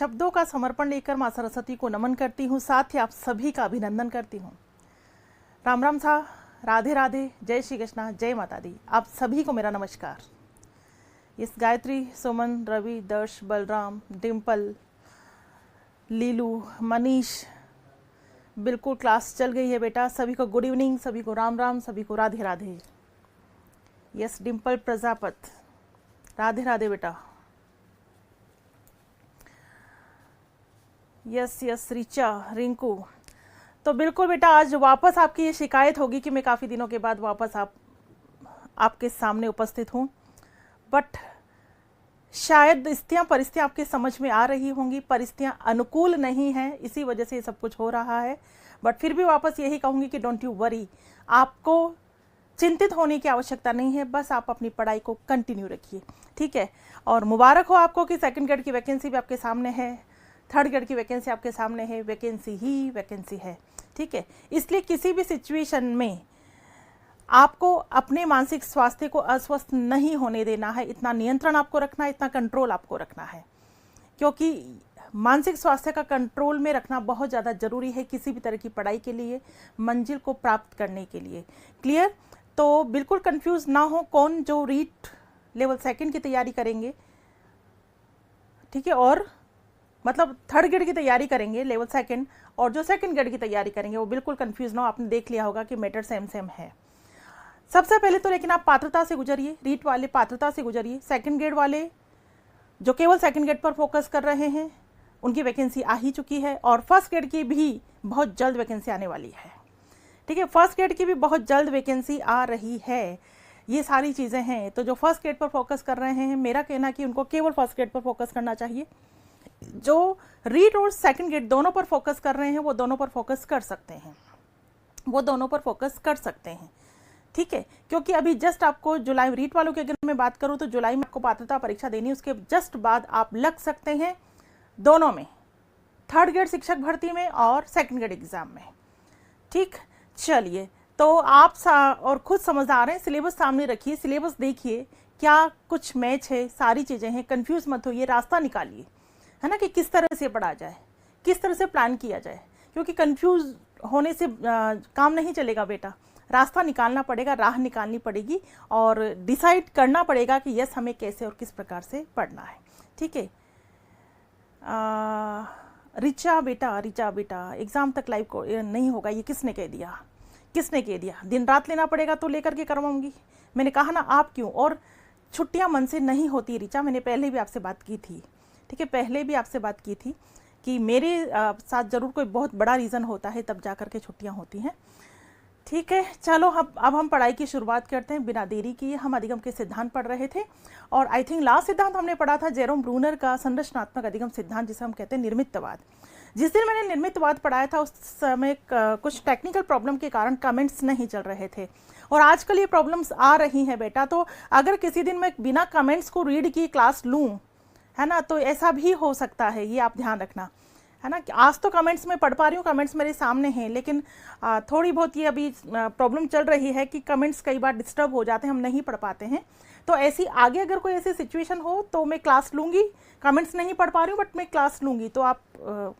शब्दों का समर्पण लेकर माँ सरस्वती को नमन करती हूँ, साथ ही आप सभी का अभिनंदन करती हूँ। राम राम सा, राधे राधे, जय श्री कृष्णा, जय माता दी। आप सभी को मेरा नमस्कार। इस गायत्री, सुमन, रवि, दर्श, बलराम, डिम्पल, लीलू, मनीष, बिल्कुल क्लास चल गई है बेटा। सभी को गुड इवनिंग, सभी को राम राम, सभी को राधे राधे। यस डिम्पल प्रजापत, राधे राधे बेटा। Yes yes Richa, Rinku. तो बिल्कुल बेटा, आज वापस आपकी ये शिकायत होगी कि मैं काफ़ी दिनों के बाद वापस आपके सामने उपस्थित हूँ, बट शायद परिस्थितियाँ आपके समझ में आ रही होंगी, परिस्थितियाँ अनुकूल नहीं हैं, इसी वजह से ये सब कुछ हो रहा है। बट फिर भी वापस यही कहूँगी कि डोंट यू वरी, आपको चिंतित होने की आवश्यकता नहीं है, बस आप अपनी पढ़ाई को कंटिन्यू रखिए, ठीक है। और मुबारक हो आपको कि सेकंड ग्रेड की वैकेंसी भी आपके सामने है, थर्ड ग्रेड की वैकेंसी आपके सामने है, वैकेंसी ही वैकेंसी है, ठीक है। इसलिए किसी भी सिचुएशन में आपको अपने मानसिक स्वास्थ्य को अस्वस्थ नहीं होने देना है, इतना नियंत्रण आपको रखना है, इतना कंट्रोल आपको रखना है, क्योंकि मानसिक स्वास्थ्य का कंट्रोल में रखना बहुत ज़्यादा ज़रूरी है किसी भी तरह की पढ़ाई के लिए, मंजिल को प्राप्त करने के लिए। क्लियर? तो बिल्कुल कंफ्यूज ना हो, कौन जो रीट लेवल सेकंड की तैयारी करेंगे, ठीक है, और मतलब थर्ड ग्रेड की तैयारी करेंगे लेवल सेकंड, और जो सेकंड ग्रेड की तैयारी करेंगे वो बिल्कुल कंफ्यूज ना हो। आपने देख लिया होगा कि मैटर सेम सेम है। सबसे पहले तो लेकिन आप पात्रता से गुजरिए, रीट वाले पात्रता से गुजरिए। सेकंड ग्रेड वाले जो केवल सेकंड ग्रेड पर फोकस कर रहे हैं उनकी वैकेंसी आ ही चुकी है, और फर्स्ट ग्रेड की भी बहुत जल्द वैकेंसी आने वाली है, ठीक है। फर्स्ट ग्रेड की भी बहुत जल्द वैकेंसी आ रही है। ये सारी चीज़ें हैं, तो जो फर्स्ट ग्रेड पर फोकस कर रहे हैं, मेरा कहना कि उनको केवल फर्स्ट ग्रेड पर फोकस करना चाहिए। जो रीट और सेकंड ग्रेड दोनों पर फोकस कर रहे हैं वो दोनों पर फोकस कर सकते हैं, वो दोनों पर फोकस कर सकते हैं, ठीक है। क्योंकि अभी जस्ट आपको जुलाई, रीट वालों की अगर मैं बात करूं तो जुलाई में आपको पात्रता परीक्षा देनी है, उसके जस्ट बाद आप लग सकते हैं दोनों में, थर्ड ग्रेड शिक्षक भर्ती में और सेकंड ग्रेड एग्जाम में, ठीक। चलिए, तो आप और खुद समझदार हैं, सिलेबस सामने रखिए, सिलेबस देखिए क्या कुछ मैच है, सारी चीज़ें हैं, कंफ्यूज मत होइए, रास्ता निकालिए, है ना, कि किस तरह से पढ़ा जाए, किस तरह से प्लान किया जाए, क्योंकि कंफ्यूज होने से काम नहीं चलेगा बेटा। रास्ता निकालना पड़ेगा, राह निकालनी पड़ेगी, और डिसाइड करना पड़ेगा कि यस हमें कैसे और किस प्रकार से पढ़ना है, ठीक है। रिचा बेटा एग्ज़ाम तक लाइव को नहीं होगा, ये किसने कह दिया, किसने कह दिया? दिन रात लेना पड़ेगा तो लेकर के करवाऊंगी। मैंने कहा ना, आप क्यों, और छुट्टियां मन से नहीं होती रिचा, मैंने पहले भी आपसे बात की थी, ठीक है, पहले भी आपसे बात की थी कि मेरे साथ ज़रूर कोई बहुत बड़ा रीज़न होता है तब जा कर के छुट्टियाँ होती हैं, ठीक है। चलो अब हम पढ़ाई की शुरुआत करते हैं बिना देरी किए। हम अधिगम के सिद्धांत पढ़ रहे थे, और आई थिंक लास्ट सिद्धांत हमने पढ़ा था जेरोम ब्रूनर का संरचनात्मक अधिगम सिद्धांत, जिसे हम कहते हैं निर्मितवाद। जिस दिन मैंने निर्मितवाद पढ़ाया था उस समय कुछ टेक्निकल प्रॉब्लम के कारण कमेंट्स नहीं चल रहे थे, और आजकल ये प्रॉब्लम्स आ रही हैं बेटा। तो अगर किसी दिन मैं बिना कमेंट्स को रीड की क्लास लूँ, है ना, तो ऐसा भी हो सकता है, ये आप ध्यान रखना, है ना। आज तो कमेंट्स में पढ़ पा रही हूँ, कमेंट्स मेरे सामने हैं, लेकिन थोड़ी बहुत ये अभी प्रॉब्लम चल रही है कि कमेंट्स कई बार डिस्टर्ब हो जाते हैं, हम नहीं पढ़ पाते हैं। तो ऐसी आगे अगर कोई ऐसी सिचुएशन हो तो मैं क्लास लूँगी, कमेंट्स नहीं पढ़ पा रही हूँ बट मैं क्लास लूँगी, तो आप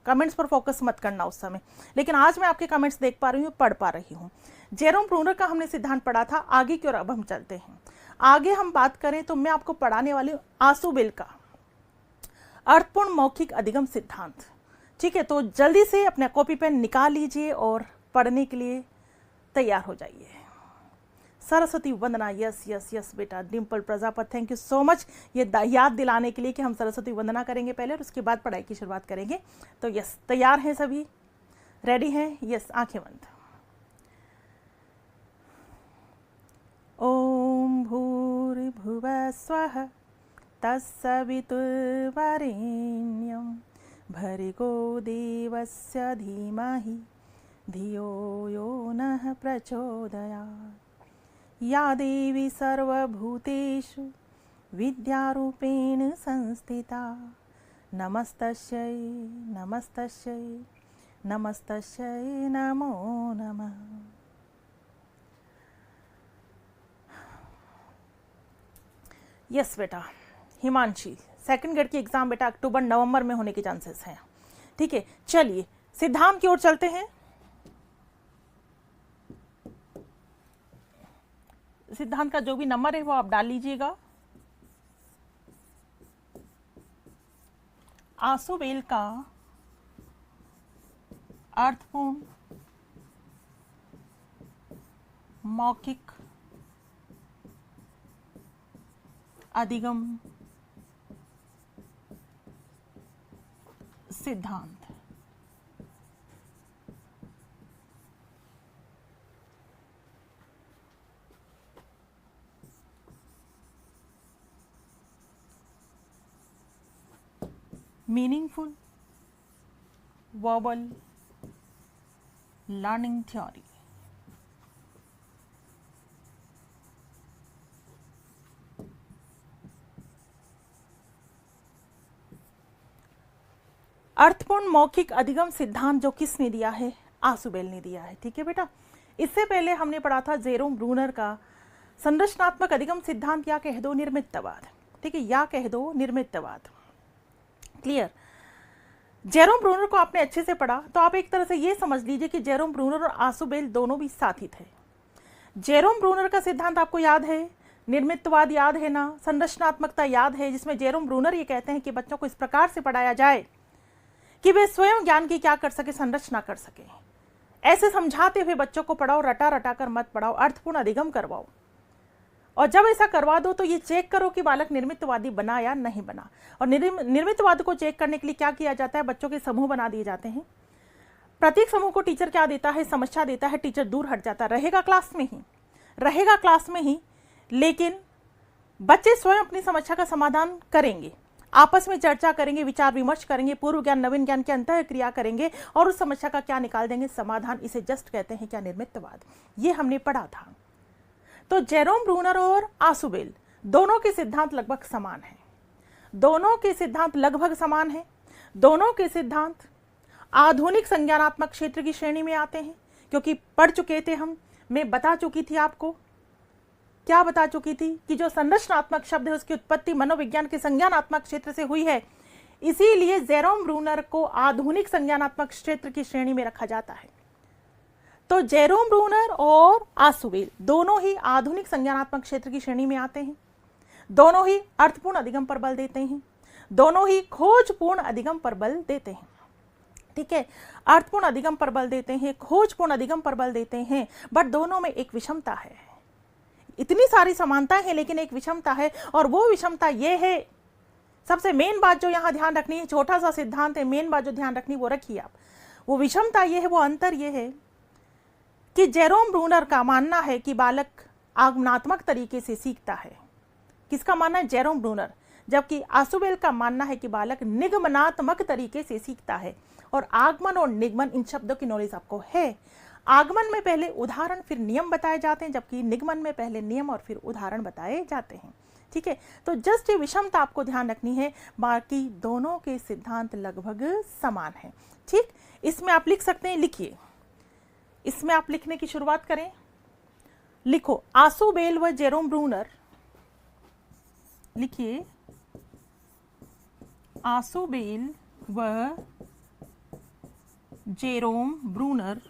कमेंट्स पर फोकस मत करना उस समय। लेकिन आज मैं आपके कमेंट्स देख पा रही हूँ, पढ़ पा रही हूँ। जेरोम ब्रूनर का हमने सिद्धांत पढ़ा था, आगे की ओर अब हम चलते हैं। आगे हम बात करें तो मैं आपको पढ़ाने वाली हूँ आसुबेल का अर्थपूर्ण मौखिक अधिगम सिद्धांत, ठीक है। तो जल्दी से अपना कॉपी पेन निकाल लीजिए और पढ़ने के लिए तैयार हो जाइए। सरस्वती वंदना, यस यस यस बेटा। Dimple Prajapat, thank you so much ये याद दिलाने के लिए कि हम सरस्वती वंदना करेंगे पहले और उसके बाद पढ़ाई की शुरुआत करेंगे। तो यस, तैयार हैं सभी, रेडी हैं? यस, आंखें बंद। ओम भूर्भुवः स्वः तत्सवितुर्वरेण्यं भर्गो देवस्य धीमहि धियो यो नः प्रचोदयात्। या देवी सर्वभूतेषु विद्यारूपेण संस्थिता नमस्तस्यै नमस्तस्यै नमस्तस्यै नमो नमः। यस बेटा, हिमांशी सेकंड ग्रेड की एग्जाम बेटा अक्टूबर नवंबर में होने के चांसेस हैं। ठीक है, चलिए सिद्धांत की ओर चलते हैं। सिद्धांत का जो भी नंबर है वो आप डाल लीजिएगा। आसुबेल का अर्थपूर्ण मौखिक अधिगम सिद्धांत। Meaningful verbal learning theory. अर्थपूर्ण मौखिक अधिगम सिद्धांत जो किसने दिया है? आसुबेल ने दिया है। ठीक है बेटा, इससे पहले हमने पढ़ा था जेरोम ब्रूनर का संरचनात्मक अधिगम सिद्धांत या कह दो निर्मितवाद। ठीक है, या कह दो निर्मितवाद। क्लियर? जेरोम ब्रूनर को आपने अच्छे से पढ़ा तो आप एक तरह से ये समझ लीजिए कि जेरोम ब्रूनर और आसुबेल दोनों भी साथी थे। जेरोम ब्रूनर का सिद्धांत आपको याद है, निर्मितवाद याद है ना, संरचनात्मकता याद है, जिसमें जेरोम ब्रूनर ये कहते हैं कि बच्चों को इस प्रकार से पढ़ाया जाए कि वे स्वयं ज्ञान की क्या कर सके, संरचना कर सके। ऐसे समझाते हुए बच्चों को पढ़ाओ, रटा रटा कर मत पढ़ाओ, अर्थपूर्ण अधिगम करवाओ। और जब ऐसा करवा दो तो ये चेक करो कि बालक निर्मितवादी बना या नहीं बना। और निर्मितवाद को चेक करने के लिए क्या किया जाता है? बच्चों के समूह बना दिए जाते हैं। प्रत्येक समूह को टीचर क्या देता है? समस्या देता है। टीचर दूर हट जाता, रहेगा क्लास में ही, लेकिन बच्चे स्वयं अपनी समस्या का समाधान करेंगे, आपस में चर्चा करेंगे, विचार विमर्श करेंगे, पूर्व ज्ञान नवीन ज्ञान की अंतः क्रिया करेंगे और उस समस्या का क्या निकाल देंगे? समाधान। इसे जस्ट कहते हैं क्या? निर्मितवाद। ये हमने पढ़ा था। तो जेरोम ब्रूनर और आसुबेल दोनों के सिद्धांत लगभग समान हैं। दोनों के सिद्धांत आधुनिक संज्ञानात्मक क्षेत्र की श्रेणी में आते हैं, क्योंकि पढ़ चुके थे हम। मैं बता चुकी थी आपको, क्या बता चुकी थी कि जो संरचनात्मक शब्द है उसकी उत्पत्ति मनोविज्ञान के संज्ञानात्मक क्षेत्र से हुई है। इसीलिए जेरोम ब्रूनर को आधुनिक संज्ञानात्मक क्षेत्र की श्रेणी में रखा जाता है। तो जेरोम ब्रूनर और आसुबेल दोनों ही आधुनिक संज्ञानात्मक क्षेत्र की श्रेणी में आते हैं। दोनों ही अर्थपूर्ण अधिगम पर बल देते हैं। दोनों ही खोजपूर्ण अधिगम पर बल देते हैं। ठीक है, अर्थपूर्ण अधिगम पर बल देते हैं, खोजपूर्ण अधिगम पर बल देते हैं, बट दोनों में एक विषमता है। इतनी सारी समानताएं हैं लेकिन एक विषमता है, और वो विषमता ये है, सबसे मेन बात जो यहां ध्यान रखनी है, छोटा सा सिद्धांत है, मेन बात जो ध्यान रखनी वो रखिए आप। वो विषमता ये है, वो अंतर ये है कि जेरोम ब्रूनर का मानना है कि बालक आगमनात्मक तरीके से सीखता है। किसका मानना है? Jerome Bruner. जबकि आसुबेल का मानना है कि बालक निगमनात्मक तरीके से सीखता है। और आगमन और निगमन, इन शब्दों की नॉलेज आपको है। आगमन में पहले उदाहरण फिर नियम बताए जाते हैं, जबकि निगमन में पहले नियम और फिर उदाहरण बताए जाते हैं। ठीक है, तो जस्ट ये विषमता आपको ध्यान रखनी है, बाकी दोनों के सिद्धांत लगभग समान है। ठीक, इसमें आप लिख सकते हैं, लिखिए, इसमें आप लिखने की शुरुआत करें। लिखो आसुबेल व जेरोम ब्रूनर, लिखिए आसुबेल व जेरोम ब्रूनर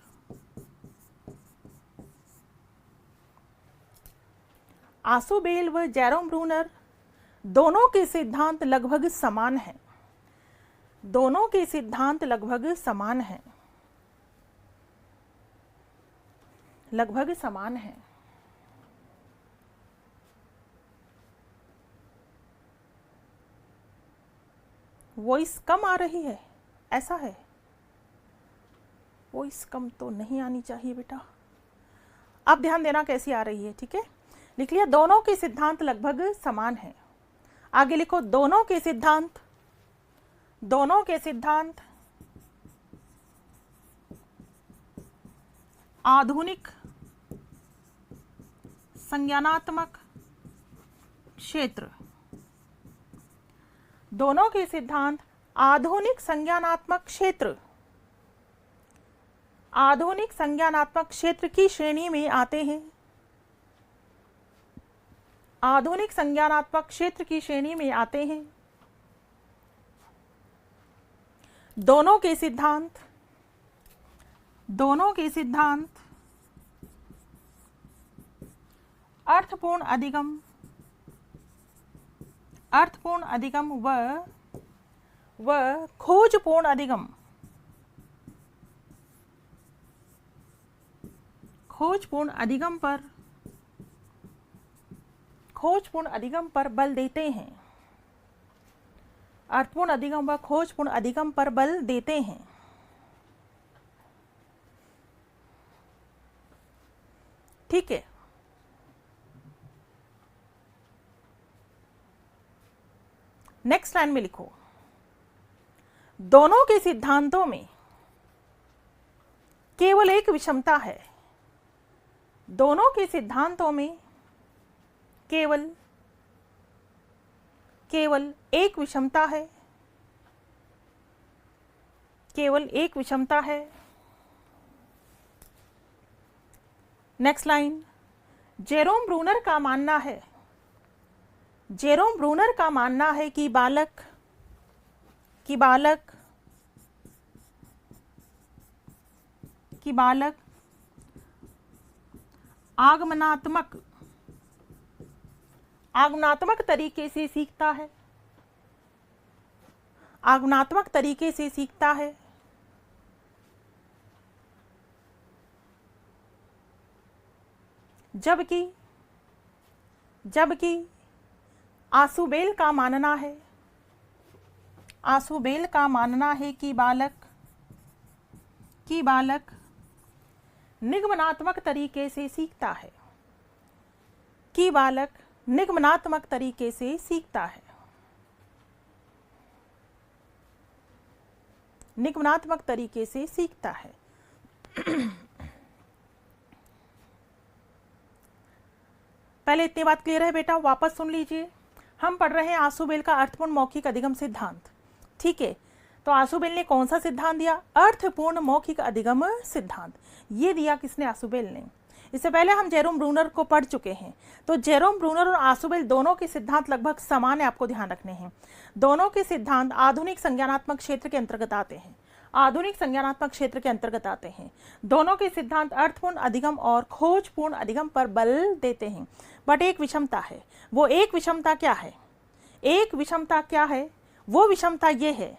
आसुबेल व जेरोम ब्रूनर दोनों के सिद्धांत लगभग समान हैं। दोनों के सिद्धांत लगभग समान हैं, लगभग समान हैं। वॉइस कम आ रही है, ऐसा है? वॉइस कम तो नहीं आनी चाहिए बेटा। अब ध्यान देना कैसी आ रही है। ठीक है, लिख लिया, दोनों के सिद्धांत लगभग समान हैं। आगे लिखो, दोनों के सिद्धांत आधुनिक संज्ञानात्मक क्षेत्र, दोनों के सिद्धांत आधुनिक संज्ञानात्मक क्षेत्र, आधुनिक संज्ञानात्मक क्षेत्र की श्रेणी में आते हैं। आधुनिक संज्ञानात्मक क्षेत्र की श्रेणी में आते हैं। दोनों के सिद्धांत, दोनों के सिद्धांत अर्थपूर्ण अधिगम, अर्थपूर्ण अधिगम व खोजपूर्ण अधिगम, खोजपूर्ण अधिगम पर बल देते हैं, अर्थपूर्ण अधिगम व खोजपूर्ण अधिगम पर बल देते हैं। ठीक है, नेक्स्ट लाइन में लिखो, दोनों के सिद्धांतों में केवल एक विषमता है, दोनों के सिद्धांतों में केवल एक विषमता है, केवल एक विषमता है। नेक्स्ट लाइन, जेरोम ब्रूनर का मानना है, जेरोम ब्रूनर का मानना है कि बालक आगमनात्मक तरीके से सीखता है, आगमनात्मक तरीके से सीखता है। जबकि आसुबेल का मानना है, आसुबेल का मानना है कि बालक निगमनात्मक तरीके से सीखता है, कि बालक निगमनात्मक तरीके से सीखता है, निगमनात्मक तरीके से सीखता है। पहले इतनी बात क्लियर है बेटा, वापस सुन लीजिए। हम पढ़ रहे हैं आसुबेल का अर्थपूर्ण मौखिक अधिगम सिद्धांत। ठीक है, तो आसुबेल ने कौन सा सिद्धांत दिया? अर्थपूर्ण मौखिक अधिगम सिद्धांत। ये दिया किसने? आसुबेल ने। इससे पहले हम जेरोम ब्रूनर को पढ़ चुके हैं। तो जेरोम ब्रूनर और आसुबेल दोनों के सिद्धांत लगभग समान है, आपको ध्यान रखने हैं। दोनों के सिद्धांत आधुनिक संज्ञानात्मक क्षेत्र के अंतर्गत आते हैं, आधुनिक संज्ञानात्मक क्षेत्र के अंतर्गत आते हैं। दोनों के सिद्धांत अर्थपूर्ण अधिगम और खोजपूर्ण अधिगम पर बल देते हैं, बट एक विषमता है। वो एक विषमता क्या है? एक विषमता क्या है? वो विषमता ये है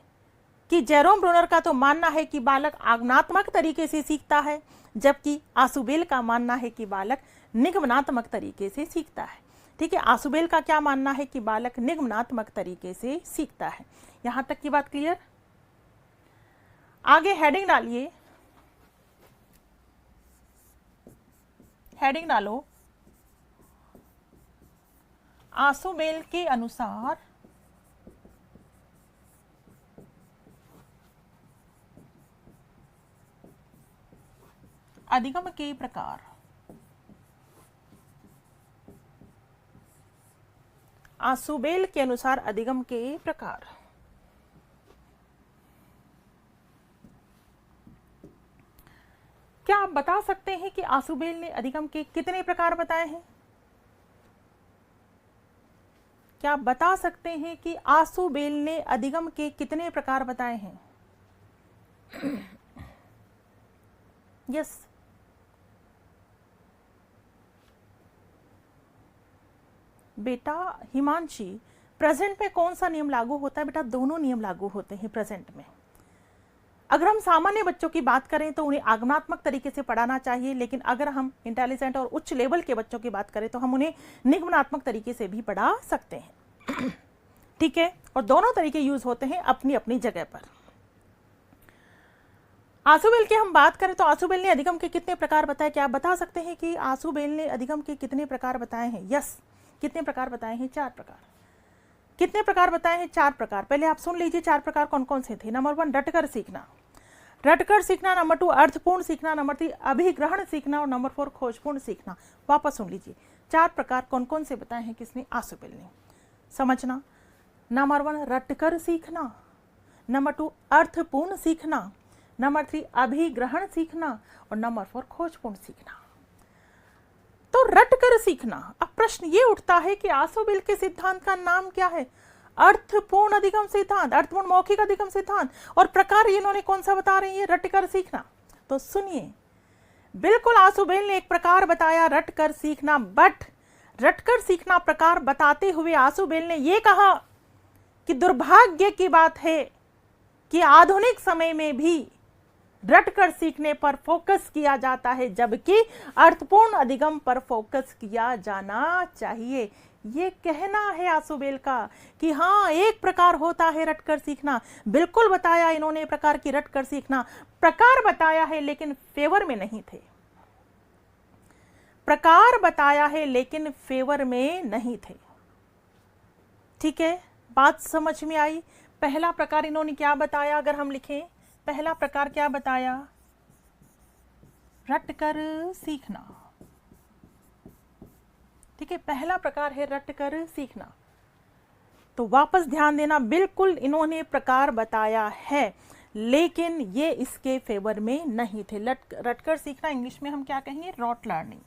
कि जेरोम ब्रूनर का तो मानना है कि बालक आगमनात्मक तरीके से सीखता है, जबकि आसुबेल का मानना है कि बालक निगमनात्मक तरीके से सीखता है। ठीक है, आसुबेल का क्या मानना है? कि बालक निगमनात्मक तरीके से सीखता है। यहां तक की बात क्लियर? आगे हेडिंग डालिए, हेडिंग डालो, आसुबेल के अनुसार अधिगम के प्रकार। आसुबेल के अनुसार अधिगम के प्रकार। क्या आप बता सकते हैं कि आसुबेल ने अधिगम के कितने प्रकार बताए हैं? क्या आप बता सकते हैं कि आसुबेल ने अधिगम के कितने प्रकार बताए हैं? यस, बेटा हिमांशी, प्रेजेंट में कौन सा नियम लागू होता है? बेटा दोनों नियम लागू होते हैं प्रेजेंट में। अगर हम सामान्य बच्चों की बात करें तो उन्हें आगमनात्मक तरीके से पढ़ाना चाहिए, लेकिन अगर हम इंटेलिजेंट और उच्च लेवल के बच्चों की बात करें तो हम उन्हें निगमनात्मक तरीके से भी पढ़ा सकते हैं। ठीक है, और दोनों तरीके यूज होते हैं अपनी अपनी जगह पर। आसुबेल की हम बात करें तो आसुबेल ने अधिगम के कितने प्रकार बताए? क्या आप बता सकते हैं कि आसुबेल ने अधिगम के कितने प्रकार बताए हैं? यस, कितने प्रकार बताए हैं? 4 प्रकार। कितने प्रकार बताए हैं? 4 प्रकार। पहले आप सुन लीजिए 4 प्रकार कौन कौन से थे। नंबर 1 रटकर सीखना, रटकर सीखना। नंबर 2 अर्थपूर्ण सीखना। नंबर 3 अभिग्रहण सीखना। और नंबर 4 खोजपूर्ण सीखना। वापस सुन लीजिए 4 प्रकार कौन कौन से बताए हैं किसने? आसुबेल ने। समझना, नंबर 1 रटकर सीखना, नंबर 2 अर्थपूर्ण सीखना, नंबर 3 अभिग्रहण सीखना और नंबर 4 खोजपूर्ण सीखना। तो रट कर सीखना। अब प्रश्न ये उठता है कि आसुबेल के सिद्धांत का नाम क्या है? अर्थपूर्ण अधिगम सिद्धांत, अर्थपूर्ण मौखिक अधिगम सिद्धांत। और प्रकार इन्होंने कौन सा बता रही है, रटकर सीखना। तो सुनिए, बिल्कुल आसुबेल ने एक प्रकार बताया रटकर सीखना, बट रटकर सीखना प्रकार बताते हुए आसुबेल ने यह कहा कि दुर्भाग्य की बात है कि आधुनिक समय में भी रटकर सीखने पर फोकस किया जाता है, जबकि अर्थपूर्ण अधिगम पर फोकस किया जाना चाहिए। ये कहना है आसुबेल का कि हाँ, एक प्रकार होता है रटकर सीखना। बिल्कुल बताया इन्होंने प्रकार की रटकर सीखना, प्रकार बताया है लेकिन फेवर में नहीं थे, प्रकार बताया है लेकिन फेवर में नहीं थे। ठीक है, बात समझ में आई। पहला प्रकार इन्होंने क्या बताया, अगर हम लिखें, पहला प्रकार क्या बताया, रटकर सीखना। ठीक है, पहला प्रकार है रटकर सीखना। तो वापस ध्यान देना, बिल्कुल इन्होंने प्रकार बताया है लेकिन ये इसके फेवर में नहीं थे। रटकर सीखना इंग्लिश में हम क्या कहेंगे, रॉट लर्निंग।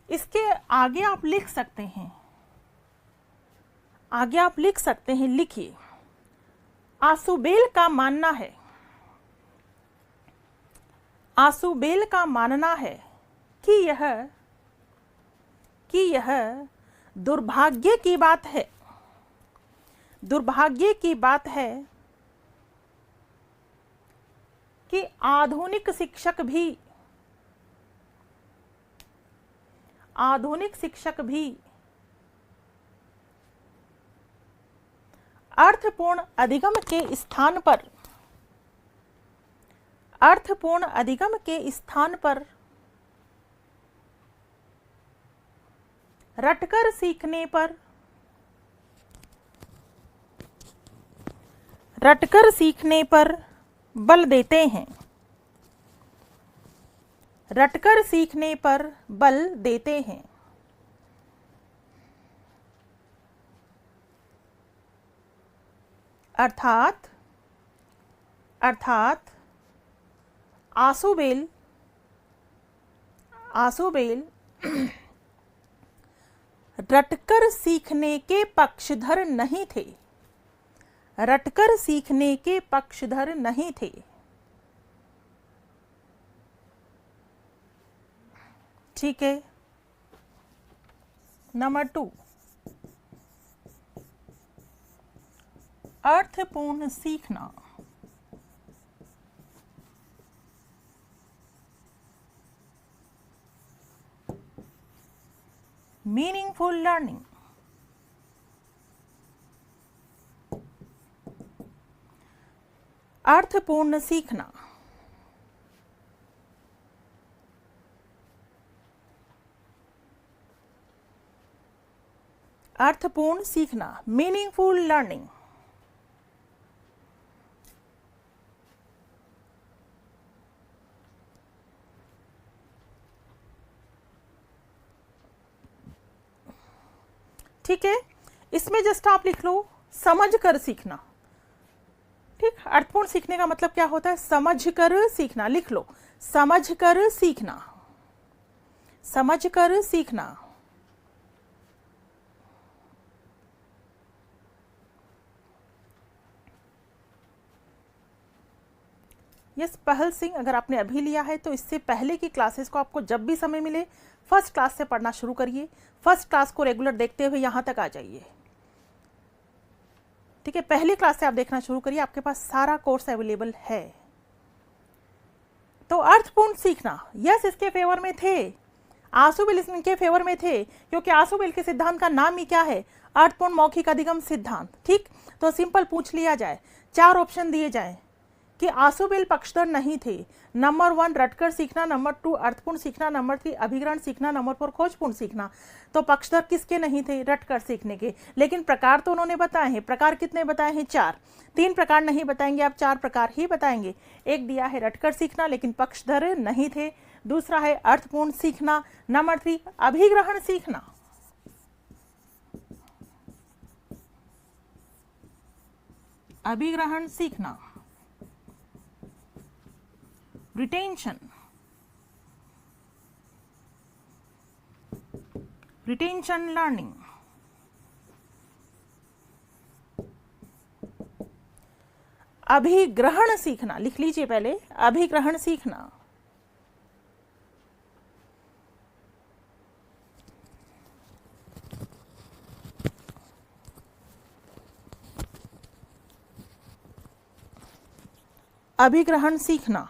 इसके आगे आप लिख सकते हैं, आगे आप लिख सकते हैं, लिखिए, आसुबेल का मानना है, आसुबेल का मानना है कि यह दुर्भाग्य की बात है, दुर्भाग्य की बात है कि आधुनिक शिक्षक भी अर्थपूर्ण अधिगम के स्थान पर, अर्थपूर्ण अधिगम के स्थान पर रटकर सीखने पर, रटकर सीखने पर बल देते हैं, रटकर सीखने पर बल देते हैं। अर्थात आसुबेल रटकर सीखने के पक्षधर नहीं थे, रटकर सीखने के पक्षधर नहीं थे। ठीक है, नंबर 2, अर्थपूर्ण सीखना। Meaningful learning. अर्थपूर्ण सीखना, अर्थपूर्ण सीखना, मीनिंगफुल लर्निंग। ठीक है, इसमें जस्ट आप लिख लो समझ कर सीखना। ठीक, अर्थपूर्ण सीखने का मतलब क्या होता है, समझ कर सीखना। लिख लो समझ कर सीखना, समझ कर सीखना। यस, पहल सिंह, अगर आपने अभी लिया है तो इससे पहले की क्लासेस को आपको जब भी समय मिले फर्स्ट क्लास से पढ़ना शुरू करिए, फर्स्ट क्लास को रेगुलर देखते हुए यहाँ तक आ जाइए। ठीक है, पहली क्लास से आप देखना शुरू करिए, आपके पास सारा कोर्स अवेलेबल है। तो अर्थपूर्ण सीखना, यस, इसके फेवर में थे, आसुबेल इसके फेवर में थे, क्योंकि आसुबेल के सिद्धांत का नाम ही क्या है, अर्थपूर्ण मौखिक अधिगम सिद्धांत। ठीक, तो सिंपल पूछ लिया जाए, 4 ऑप्शन दिए जाए कि आसुबेल पक्षधर नहीं थे। नंबर 1 रटकर सीखना, नंबर 2 अर्थपूर्ण सीखना, नंबर 3 अभिग्रहण सीखना, नंबर 4 खोजपूर्ण सीखना। तो पक्षधर किसके नहीं थे, रटकर सीखने के। लेकिन प्रकार तो उन्होंने बताए हैं, प्रकार कितने बताए हैं, 4। 3 प्रकार नहीं बताएंगे, आप 4 प्रकार ही बताएंगे। एक दिया है रटकर सीखना लेकिन पक्षधर नहीं थे, दूसरा है अर्थपूर्ण सीखना, नंबर 3 अभिग्रहण सीखना। अभिग्रहण सीखना, रिटेंशन। Retention learning. अभिग्रहण सीखना, लिख लीजिए पहले, अभिग्रहण सीखना। अभिग्रहण सीखना।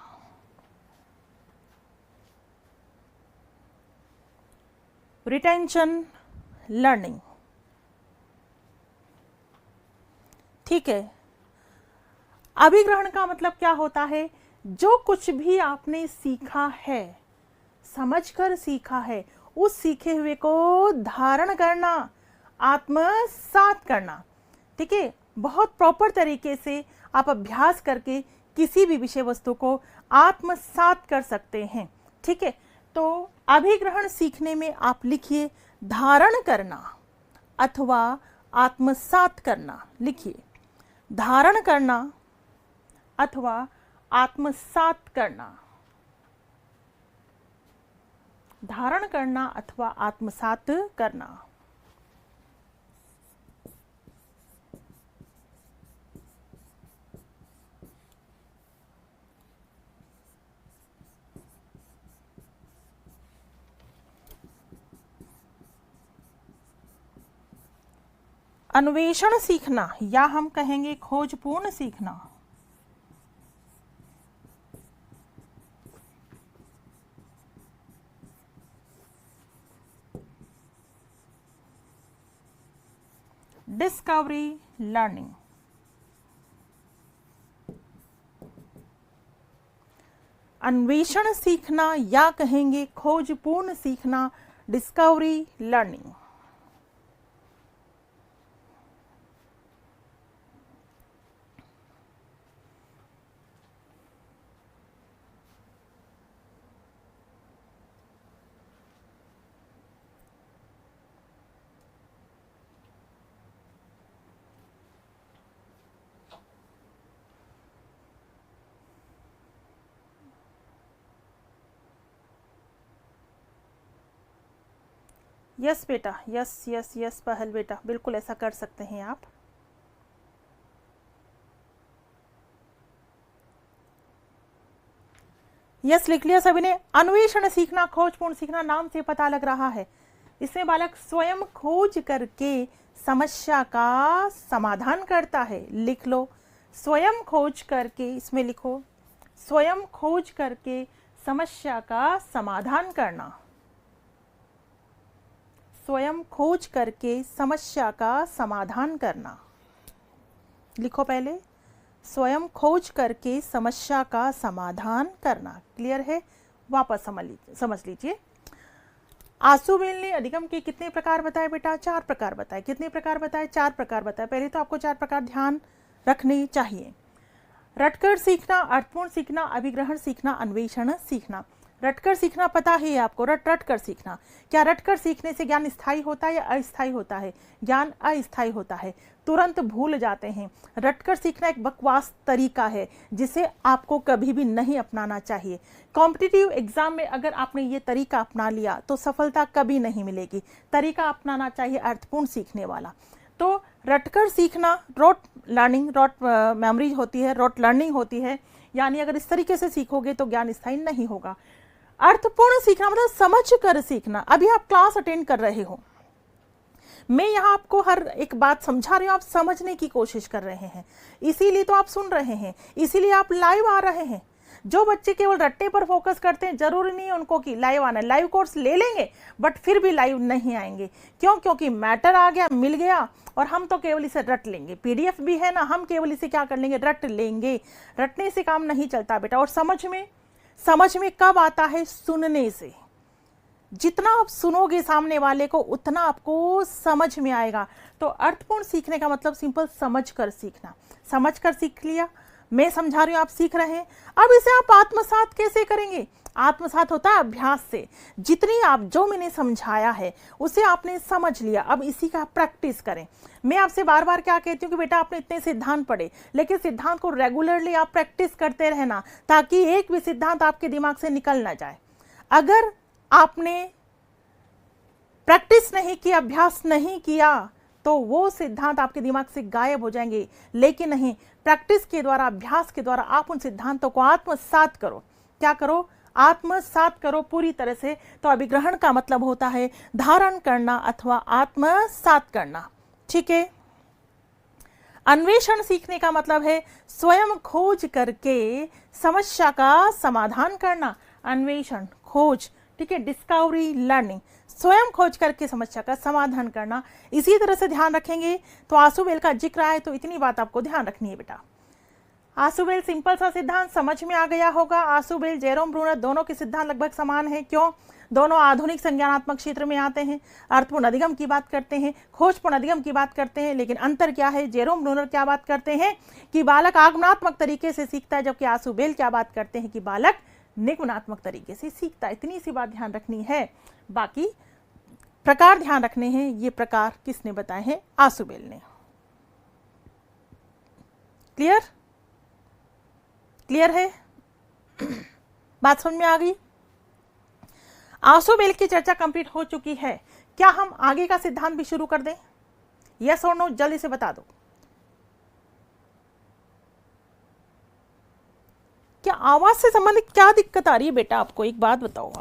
Retention learning. ठीक है, अभिग्रहण का मतलब क्या होता है? जो कुछ भी आपने सीखा है, समझकर सीखा है, उस सीखे हुए को धारण करना, आत्मसात करना। ठीक है, बहुत प्रॉपर तरीके से आप अभ्यास करके किसी भी विषय वस्तु को आत्मसात कर सकते हैं। ठीक है, तो अभिग्रहण सीखने में आप लिखिए धारण करना अथवा आत्मसात करना। लिखिए धारण करना अथवा आत्मसात करना। धारण करना अथवा आत्मसात करना। अन्वेषण सीखना या हम कहेंगे खोजपूर्ण सीखना। Discovery learning. अन्वेषण सीखना या कहेंगे खोजपूर्ण सीखना, डिस्कवरी लर्निंग। यस बेटा, यस यस यस पहल बेटा, बिल्कुल ऐसा कर सकते हैं आप। यस लिख लिया सभी ने। अन्वेषण सीखना, खोजपूर्ण सीखना, नाम से पता लग रहा है इसमें बालक स्वयं खोज करके समस्या का समाधान करता है। लिख लो स्वयं खोज करके, इसमें लिखो स्वयं खोज करके समस्या का समाधान करना। स्वयं खोज करके समस्या का समाधान करना। लिखो पहले स्वयं खोज करके समस्या का समाधान करना। क्लियर है? वापस समझ लीजिए। आंसुबेल ने अधिगम के कितने प्रकार बताए बेटा? 4 प्रकार बताए। कितने प्रकार बताए? 4 प्रकार बताए। पहले तो आपको 4 प्रकार ध्यान रखने चाहिए। रटकर सीखना, अर्थपूर्ण सीखना, अभिग्रहण सीखना, अन्वेषण सीखना। रटकर सीखना पता है आपको, रट कर सीखना। क्या रटकर सीखने से ज्ञान स्थायी होता है या अस्थायी होता है? ज्ञान अस्थायी होता है, तुरंत भूल जाते हैं। रटकर सीखना एक बकवास तरीका है जिसे आपको कभी भी नहीं अपनाना चाहिए। कॉम्पिटिटिव एग्जाम में अगर आपने ये तरीका अपना लिया तो सफलता कभी नहीं मिलेगी। तरीका अपनाना चाहिए अर्थपूर्ण सीखने वाला। तो रटकर सीखना रोट लर्निंग, रोट मेमोरी होती है, रोट लर्निंग होती है, यानी अगर इस तरीके से सीखोगे तो ज्ञान स्थायी नहीं होगा। अर्थपूर्ण सीखना मतलब समझ कर सीखना। अभी आप क्लास अटेंड कर रहे हो, मैं यहाँ आपको हर एक बात समझा रही हूँ, आप समझने की कोशिश कर रहे हैं, इसीलिए तो आप सुन रहे हैं, इसीलिए आप लाइव आ रहे हैं। जो बच्चे केवल रट्टे पर फोकस करते हैं, जरूरी नहीं है उनको कि लाइव आना है। लाइव कोर्स ले लेंगे बट फिर भी लाइव नहीं आएंगे। क्यों? क्योंकि मैटर आ गया, मिल गया और हम तो केवल इसे रट लेंगे। पीडीएफ भी है ना, हम केवल इसे क्या कर लेंगे? रट लेंगे। रटने से काम नहीं चलता बेटा। और समझ में कब आता है? सुनने से। जितना आप सुनोगे सामने वाले को उतना आपको समझ में आएगा। तो अर्थपूर्ण सीखने का मतलब सिंपल समझ कर सीखना। समझ कर सीख लिया, मैं समझा रही हूं, आप सीख रहे हैं। अब इसे आप आत्मसात कैसे करेंगे? आत्मसात होता है अभ्यास से। जितनी आप जो मैंने समझाया है उसे आपने समझ लिया, अब इसी का प्रैक्टिस करें। मैं आपसे बार बार क्या कहती हूँ कि बेटा आपने इतने सिद्धांत पढ़े, लेकिन सिद्धांत को रेगुलरली आप प्रैक्टिस करते रहना ताकि एक भी सिद्धांत आपके दिमाग से निकल ना जाए। अगर आपने प्रैक्टिस नहीं की, अभ्यास नहीं किया तो वो सिद्धांत आपके दिमाग से गायब हो जाएंगे। लेकिन नहीं, प्रैक्टिस के द्वारा, अभ्यास के द्वारा आप उन सिद्धांतों को आत्मसात करो। क्या करो? आत्मसात करो पूरी तरह से। तो अभिग्रहण का मतलब होता है धारण करना अथवा आत्मसात करना। ठीक है। अन्वेषण सीखने का मतलब है स्वयं खोज करके समस्या का समाधान करना। अन्वेषण, खोज, ठीक है, डिस्कवरी, लर्निंग, स्वयं खोज करके समस्या का समाधान करना। इसी तरह से ध्यान रखेंगे तो आसुबेल का जिक्र आए तो इतनी बात आपको ध्यान रखनी है बेटा। आसुबेल सिंपल सा सिद्धांत समझ में आ गया होगा। आसुबेल, जेरोम ब्रूनर दोनों के सिद्धांत लगभग समान है। क्यों? दोनों आधुनिक संज्ञानात्मक क्षेत्र में आते हैं, अर्थपूर्ण अधिगम की बात करते हैं, खोजपूर्ण अधिगम की बात करते हैं। लेकिन अंतर क्या है? जेरोम ब्रूनर क्या बात करते हैं कि बालक आगमनात्मक तरीके से सीखता है, जबकि आसुबेल क्या बात करते हैं कि बालक निगमनात्मक तरीके से सीखता है। इतनी सी बात ध्यान रखनी है। बाकी प्रकार ध्यान रखने हैं। ये प्रकार किसने बताए हैं? आसुबेल ने। क्लियर? क्लियर है? बात समझ में आ गई? आसुबेल की चर्चा कंप्लीट हो चुकी है। क्या हम आगे का सिद्धांत भी शुरू कर दें? यस और नो जल्दी से बता दो। क्या आवाज से संबंधित क्या दिक्कत आ रही है बेटा आपको? एक बात बताओ।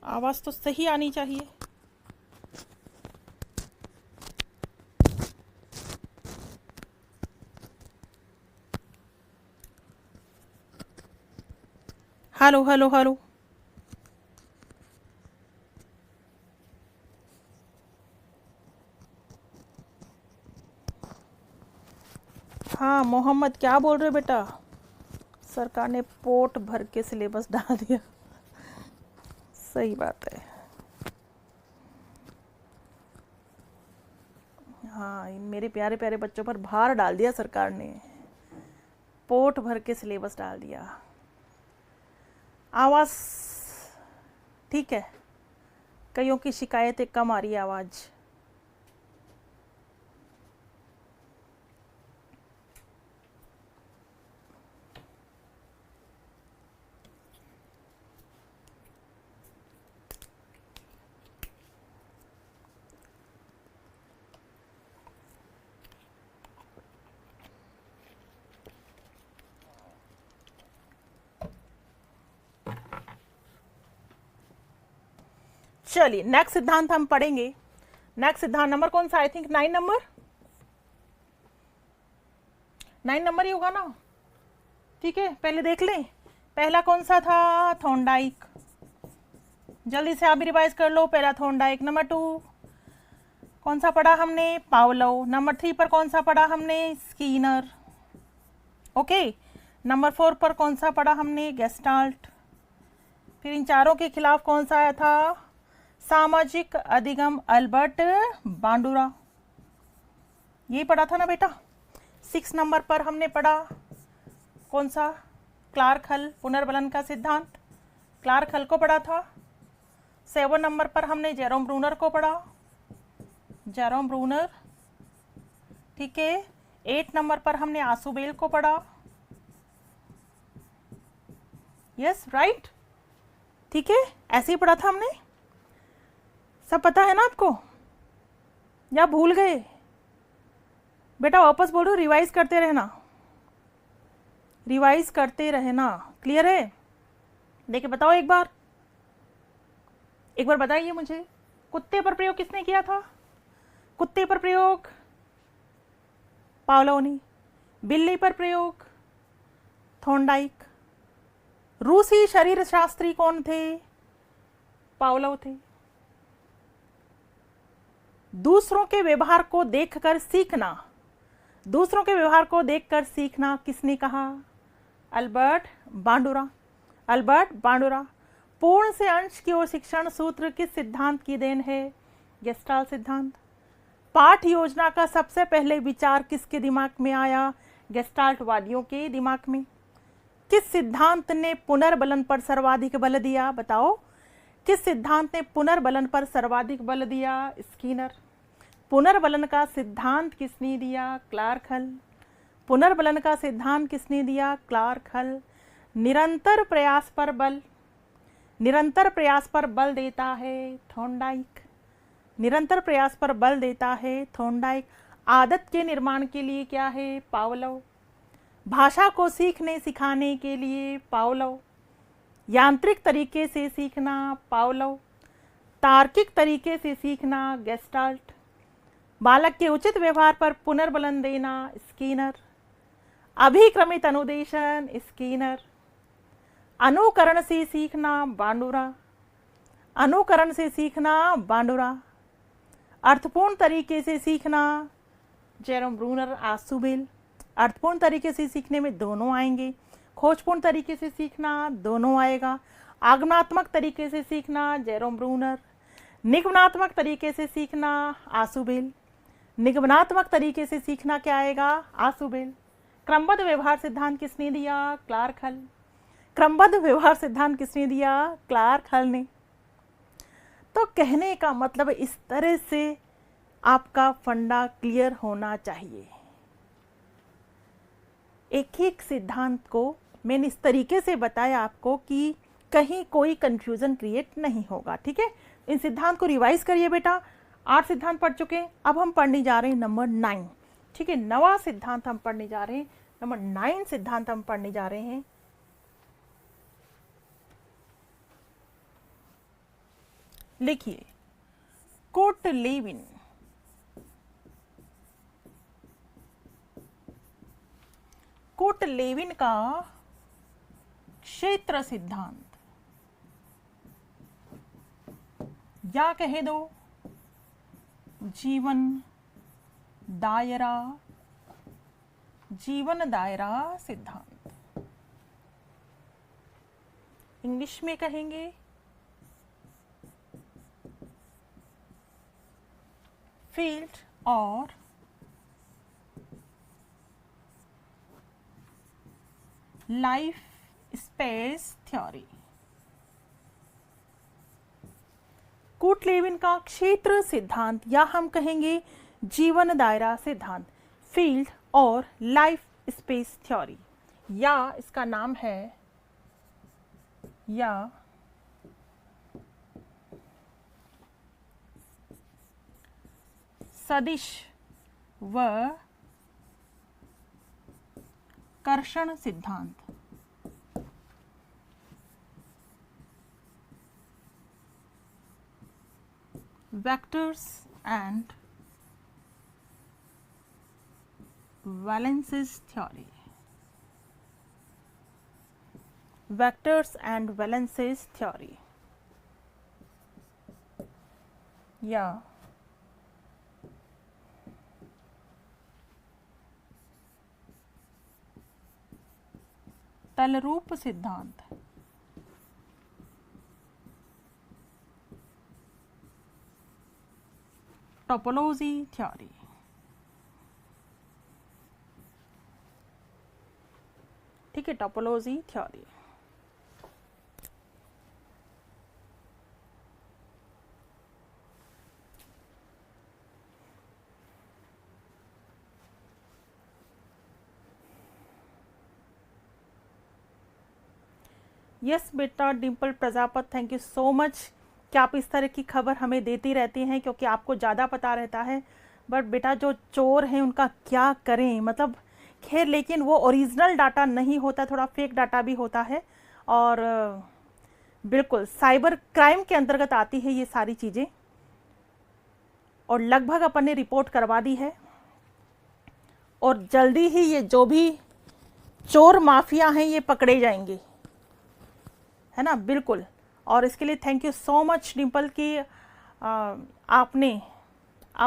आवाज तो सही आनी चाहिए। Hello hello hello. हाँ मोहम्मद, क्या बोल रहे हो बेटा? सरकार ने पोर्ट भर के सिलेबस डाल दिया। सही बात है। हाँ, इन मेरे प्यारे प्यारे बच्चों पर भार डाल दिया सरकार ने, पोर्ट भर के सिलेबस डाल दिया। आवाज़ ठीक है? कईयों की शिकायतें कम आ रही है आवाज़। चलिए नेक्स्ट सिद्धांत हम पढ़ेंगे। नेक्स्ट सिद्धांत नंबर कौन सा? आई थिंक 9 नंबर, 9 नंबर ही होगा ना। ठीक है, पहले देख लें। पहला कौन सा था? थॉर्नडाइक। जल्दी से आप भी रिवाइज कर लो। पहला थॉर्नडाइक। नंबर 2 कौन सा पढ़ा हमने? पावलोव। नंबर 3 पर कौन सा पढ़ा हमने? स्कीनर। ओके। नंबर 4 पर कौन सा पढ़ा हमने? गेस्टाल्ट। फिर इन चारों के खिलाफ कौन सा आया था? सामाजिक अधिगम, अल्बर्ट बांडुरा। यही पढ़ा था ना बेटा। 6 नंबर पर हमने पढ़ा कौन सा? क्लार्क हल, पुनर्बलन का सिद्धांत। क्लार्क हल को पढ़ा था। 7 नंबर पर हमने जेरोम ब्रूनर को पढ़ा, जेरोम ब्रूनर। ठीक है। 8 नंबर पर हमने आसुबेल को पढ़ा। यस राइट, ठीक है, ऐसे ही पढ़ा था हमने। सब पता है ना आपको या भूल गए? बेटा वापस बोलो, रिवाइज करते रहना, रिवाइज करते रहना। क्लियर है? देखिए बताओ एक बार बताइए मुझे, कुत्ते पर प्रयोग किसने किया था? कुत्ते पर प्रयोग पावलोव ने। बिल्ली पर प्रयोग थॉर्नडाइक। रूसी शरीर शास्त्री कौन थे? पावलोव थे। दूसरों के व्यवहार को देखकर सीखना, दूसरों के व्यवहार को देखकर सीखना किसने कहा? अल्बर्ट बांडुरा। अल्बर्ट बांडुरा। पूर्ण से अंश की ओर शिक्षण सूत्र किस सिद्धांत की देन है? गेस्टाल्ट सिद्धांत। पाठ योजना का सबसे पहले विचार किसके दिमाग में आया? गेस्टाल्ट वादियों के दिमाग में। किस सिद्धांत ने पुनर्बलन पर सर्वाधिक बल दिया? बताओ किस सिद्धांत ने पुनर्बलन पर सर्वाधिक बल दिया? स्कीनर। पुनर्बलन का सिद्धांत किसने दिया? क्लार्क हल। पुनर्बलन का सिद्धांत किसने दिया? क्लार्क हल। निरंतर प्रयास पर बल, निरंतर प्रयास पर बल देता है थॉर्नडाइक। निरंतर प्रयास पर बल देता है थॉर्नडाइक। आदत के निर्माण के लिए क्या है पावलोव। भाषा को सीखने सिखाने के लिए पावलोव। यांत्रिक तरीके से सीखना पावलोव। तार्किक तरीके से सीखना गेस्टाल्ट। बालक के उचित व्यवहार पर पुनर्बलन देना स्किनर। अभिक्रमित अनुदेशन स्किनर। अनुकरण से सीखना बांडुरा। अनुकरण से सीखना बांडुरा। अर्थपूर्ण तरीके से सीखना जेरोम ब्रूनर आसुबेल। अर्थपूर्ण तरीके से सीखने में दोनों आएंगे। खोजपूर्ण तरीके से सीखना दोनों आएगा। आगमनात्मक तरीके से सीखना जेरोम ब्रूनर। निगमनात्मक तरीके से सीखना आसुबेल। निगमनात्मक तरीके से सीखना क्या आएगा आसुबेल। क्रमबद्ध व्यवहार सिद्धांत किसने दिया क्लार्क हल। क्रमबद्ध व्यवहार सिद्धांत किसने दिया क्लार्क हल ने। तो कहने का मतलब इस तरह से आपका फंडा क्लियर होना चाहिए। एक एक सिद्धांत को मैंने इस तरीके से बताया आपको कि कहीं कोई कंफ्यूजन क्रिएट नहीं होगा। ठीक है, इन सिद्धांत को रिवाइज करिए बेटा। 8 सिद्धांत पढ़ चुके हैं, अब हम पढ़ने जा रहे हैं नंबर 9। ठीक है, 9वां सिद्धांत हम पढ़ने जा रहे हैं, नंबर 9 सिद्धांत हम पढ़ने जा रहे हैं। लिखिए कोटलेविन। कोटलेविन का क्षेत्र सिद्धांत या कहे दो जीवन दायरा सिद्धांत। इंग्लिश में कहेंगे फील्ड और लाइफ स्पेस थ्योरी। कोटलेविन का क्षेत्र सिद्धांत या हम कहेंगे जीवन दायरा सिद्धांत, फील्ड और लाइफ स्पेस थ्योरी, या इसका नाम है या सदिश व कर्षण सिद्धांत। Vectors and valences theory. Vectors and valences theory या तलरूप सिद्धांत। Topology theory. ठीक है, टोपोलॉजी थ्योरी। यस बेटा Dimple Prajapat, thank you so much कि आप इस तरह की खबर हमें देती रहती हैं, क्योंकि आपको ज़्यादा पता रहता है। बट बेटा जो चोर हैं उनका क्या करें, मतलब खैर, लेकिन वो ओरिजिनल डाटा नहीं होता, थोड़ा फेक डाटा भी होता है। और बिल्कुल साइबर क्राइम के अंतर्गत आती है ये सारी चीज़ें, और लगभग अपन ने रिपोर्ट करवा दी है। और जल्दी ही ये जो भी चोर माफिया हैं ये पकड़े जाएंगे, है ना, बिल्कुल। और इसके लिए thank you so much Dimple की आप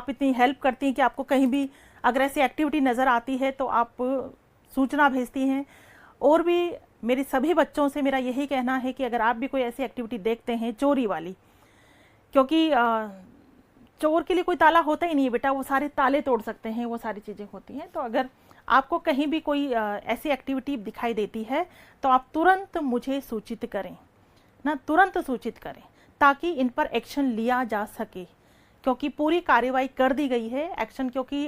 इतनी हेल्प करती हैं कि आपको कहीं भी अगर ऐसी एक्टिविटी नज़र आती है तो आप सूचना भेजती हैं। और भी मेरे सभी बच्चों से मेरा यही कहना है कि अगर आप भी कोई ऐसी एक्टिविटी देखते हैं चोरी वाली, क्योंकि चोर के लिए कोई ताला होता ही नहीं है बेटा, वो सारे ताले तोड़ सकते हैं, वो सारी चीज़ें होती हैं। तो अगर आपको कहीं भी कोई ऐसी एक्टिविटी दिखाई देती है तो आप तुरंत मुझे सूचित करें ना, तुरंत सूचित करें, ताकि इन पर एक्शन लिया जा सके, क्योंकि पूरी कार्रवाई कर दी गई है। एक्शन, क्योंकि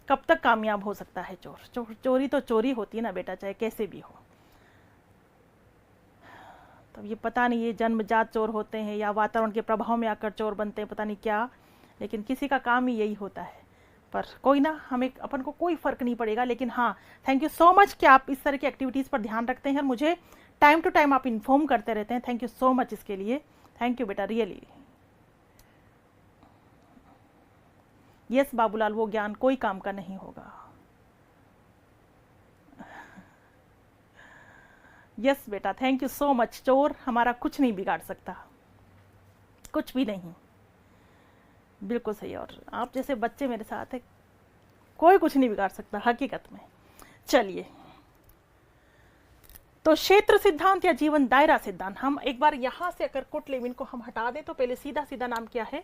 कब तक कामयाब हो सकता है चोरी तो चोरी होती है ना बेटा, चाहे कैसे भी हो। तो ये पता नहीं ये जन्मजात चोर होते हैं या वातावरण के प्रभाव में आकर चोर बनते हैं, पता नहीं क्या, लेकिन किसी का काम ही यही होता है। पर कोई ना, हमें अपन को कोई फ़र्क नहीं पड़ेगा। लेकिन हाँ, थैंक यू सो मच कि आप इस तरह की एक्टिविटीज़ पर ध्यान रखते हैं और मुझे टाइम टू टाइम आप इन्फॉर्म करते रहते हैं। थैंक यू सो मच इसके लिए। थैंक यू बेटा, रियली। यस बाबूलाल, वो ज्ञान कोई काम का नहीं होगा। यस बेटा, थैंक यू सो मच। चोर हमारा कुछ नहीं बिगाड़ सकता, कुछ भी नहीं। बिल्कुल सही। और आप जैसे बच्चे मेरे साथ है, कोई कुछ नहीं बिगाड़ सकता हकीकत में। चलिए, तो क्षेत्र सिद्धांत या जीवन दायरा सिद्धांत, हम एक बार यहां से अगर कुट लेविन को हम हटा दें तो पहले सीधा सीधा नाम क्या है,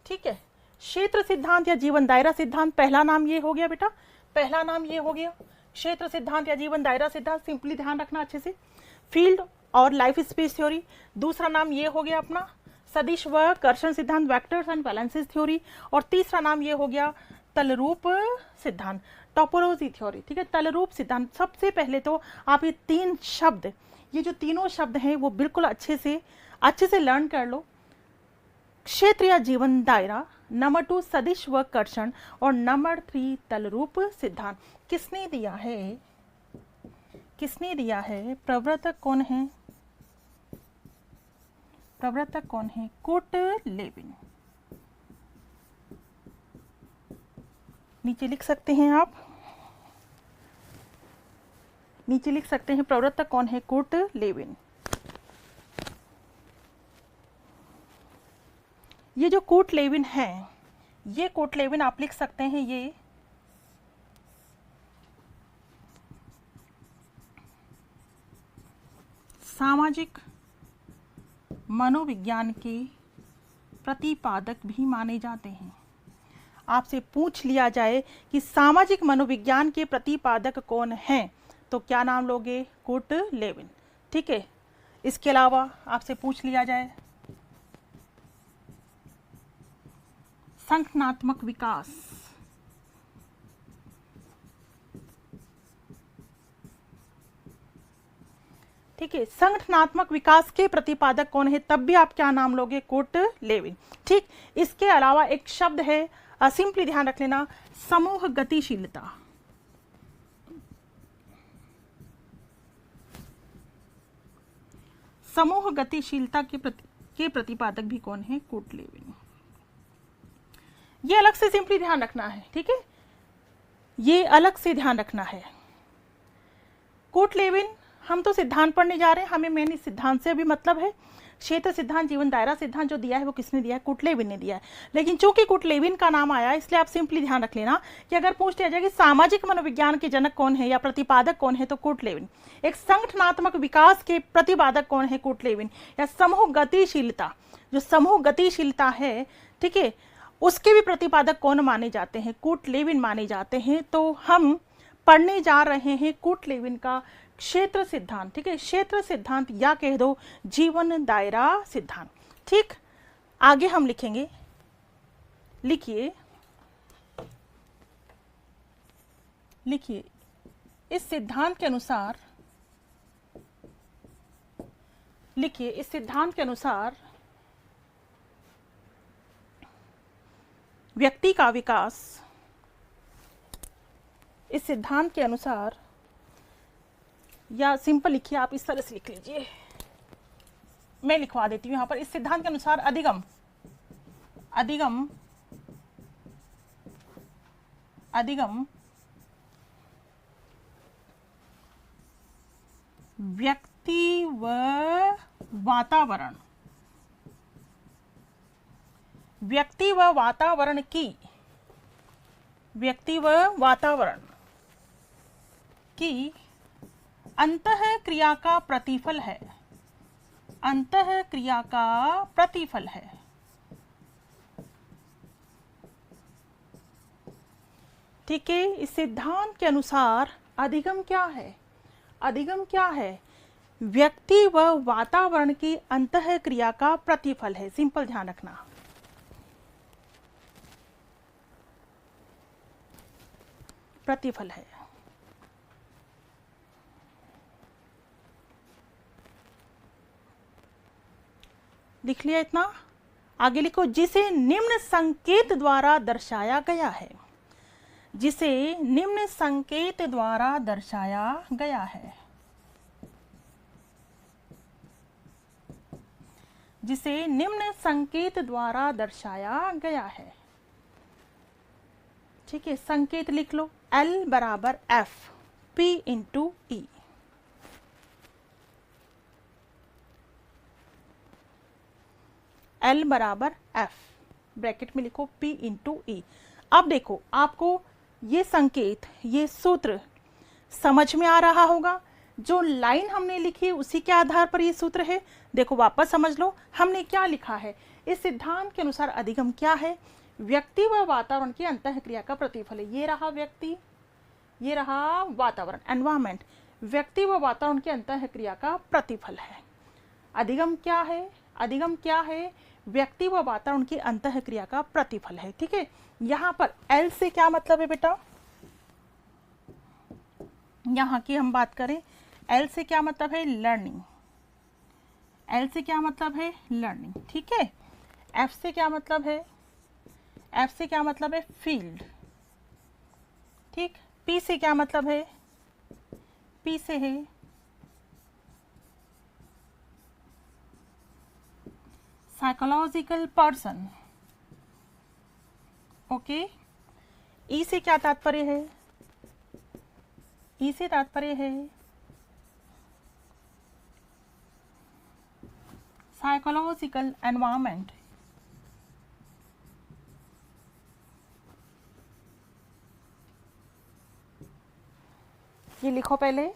ठीक है, क्षेत्र सिद्धांत या जीवन दायरा सिद्धांत। पहला नाम ये हो गया बेटा, पहला नाम ये हो गया क्षेत्र सिद्धांत या जीवन दायरा सिद्धांत। सिंपली ध्यान रखना अच्छे से, फील्ड और लाइफ स्पेस थ्योरी। दूसरा नाम ये हो गया अपना सदिश व कर्षण सिद्धांत, वेक्टर्स एंड बैलेंसेस थ्योरी। और तीसरा नाम ये हो गया तलरूप सिद्धांत, टोपोलॉजी थ्योरी। ठीक है, तलरूप सिद्धांत। सबसे पहले तो आप ये तीन शब्द, ये जो तीनों शब्द हैं वो बिल्कुल अच्छे से लर्न कर लो। क्षेत्र या जीवन दायरा, नंबर 2 सदिश व कर्षण, और नंबर 3 तलरूप सिद्धांत। किसने दिया है, किसने दिया है, प्रवर्तक कौन है, प्रवर्तक कौन है, कुट लेविन। नीचे लिख सकते हैं आप, नीचे लिख सकते हैं प्रवर्तक कौन है, कुट लेविन। ये जो कुट लेविन है, ये कुट लेविन आप लिख सकते हैं, ये सामाजिक मनोविज्ञान के प्रतिपादक भी माने जाते हैं। आपसे पूछ लिया जाए कि सामाजिक मनोविज्ञान के प्रतिपादक कौन हैं, तो क्या नाम लोगे, कुट लेविन। ठीक है, इसके अलावा आपसे पूछ लिया जाए संगठनात्मक विकास, ठीक है, संगठनात्मक विकास के प्रतिपादक कौन है, तब भी आप क्या नाम लोगे, कुट लेविन। ठीक, इसके अलावा एक शब्द है, सिंपली ध्यान रख लेना, समूह गतिशीलता। समूह गतिशीलता के प्रतिपादक भी कौन है, कुट लेविन। ये अलग से सिंपली ध्यान रखना है, ठीक है, ये अलग से ध्यान रखना है। कुट लेविन, हम तो सिद्धांत पढ़ने जा रहे हैं, हमें मेन सिद्धांत से भी मतलब है। क्षेत्र सिद्धांत, जीवन दायरा सिद्धांत जो दिया है वो किसने दिया है, कुट लेविन ने दिया है। लेकिन चूंकि कुट लेविन का नाम आया, इसलिए आप सिंपली ध्यान रख लेना कि अगर पूछ लिया जाए कि सामाजिक मनोविज्ञान के जनक कौन है या प्रतिपादक कौन है, तो कुट लेविन। एक संगठनात्मक विकास के प्रतिपादक कौन है, कुट लेविन। या समूह गतिशीलता, जो समूह गतिशीलता है, ठीक है, उसके भी प्रतिपादक कौन माने जाते हैं, कुट लेविन माने जाते हैं। तो हम पढ़ने जा रहे हैं कुट लेविन का क्षेत्र सिद्धांत। ठीक है, क्षेत्र सिद्धांत या कह दो जीवन दायरा सिद्धांत। ठीक, आगे हम लिखेंगे, लिखिए, लिखिए, इस सिद्धांत के अनुसार, लिखिए, इस सिद्धांत के अनुसार व्यक्ति का विकास, इस सिद्धांत के अनुसार, या सिंपल लिखिए, आप इस तरह से लिख लीजिए, मैं लिखवा देती हूं यहां पर, इस सिद्धांत के अनुसार अधिगम, अधिगम, अधिगम व्यक्ति व वातावरण, व्यक्ति व वातावरण की, व्यक्ति व वातावरण की अंतः क्रिया का प्रतिफल है, अंतः क्रिया का प्रतिफल है। ठीक है, इस सिद्धांत के अनुसार अधिगम क्या है, अधिगम क्या है, व्यक्ति व वातावरण की अंतः क्रिया का प्रतिफल है। सिंपल ध्यान रखना, प्रतिफल है। लिख लिया इतना। आगे लिखो, जिसे निम्न संकेत द्वारा दर्शाया गया है, जिसे निम्न संकेत द्वारा दर्शाया गया है, जिसे निम्न संकेत द्वारा दर्शाया गया है। ठीक है, संकेत लिख लो, L बराबर F P into E। L बराबर F, ब्रैकेट में लिखो P इंटू E। अब देखो, आपको ये संकेत, ये सूत्र समझ में आ रहा होगा। जो लाइन हमने लिखी उसी के आधार पर ये सूत्र है। देखो वापस समझ लो, हमने क्या लिखा है। इस सिद्धांत के अनुसार अधिगम क्या है? व्यक्ति व वातावरण की अंतःक्रिया का प्रतिफल है। ये रहा व्यक्ति, ये रहा वातावरण, एनवायरमेंट। व्यक्ति व वातावरण की अंतःक्रिया का प्रतिफल है। अधिगम क्या है? अधिगम क्या है? व्यक्ति व वातावरण की अंतःक्रिया का प्रतिफल है। ठीक है, यहाँ पर L से क्या मतलब है बेटा? यहाँ की हम बात करें, L से क्या मतलब है? लर्निंग। L से क्या मतलब है? लर्निंग। ठीक है, F से क्या मतलब है? F से क्या मतलब है? फील्ड। ठीक, P से क्या मतलब है? P से है साइकोलॉजिकल पर्सन। ओके, E से क्या तात्पर्य है? E से तात्पर्य है साइकोलॉजिकल एनवायरनमेंट। ये लिखो पहले,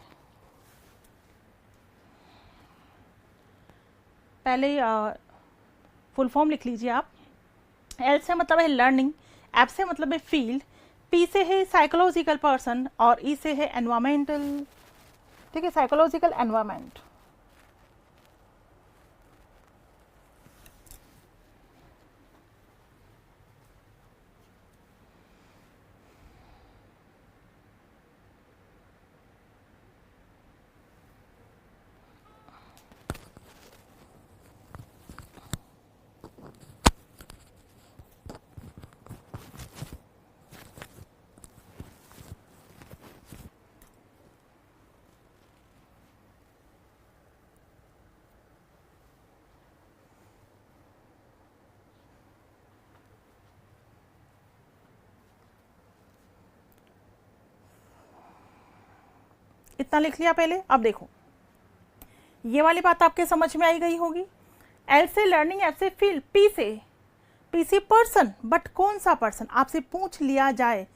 फुल फॉर्म लिख लीजिए आप। L से मतलब है लर्निंग, F से मतलब है फील्ड, P से है साइकोलॉजिकल पर्सन और E से है एनवायरमेंटल। ठीक है, साइकोलॉजिकल एनवायरमेंट। इतना लिख लिया पहले। अब देखो, ये वाली बात आपके समझ में आई गई होगी। L से लर्निंग, F से फील्ड, P से पर्सन। बट कौन सा पर्सन? आपसे पूछ लिया जाए,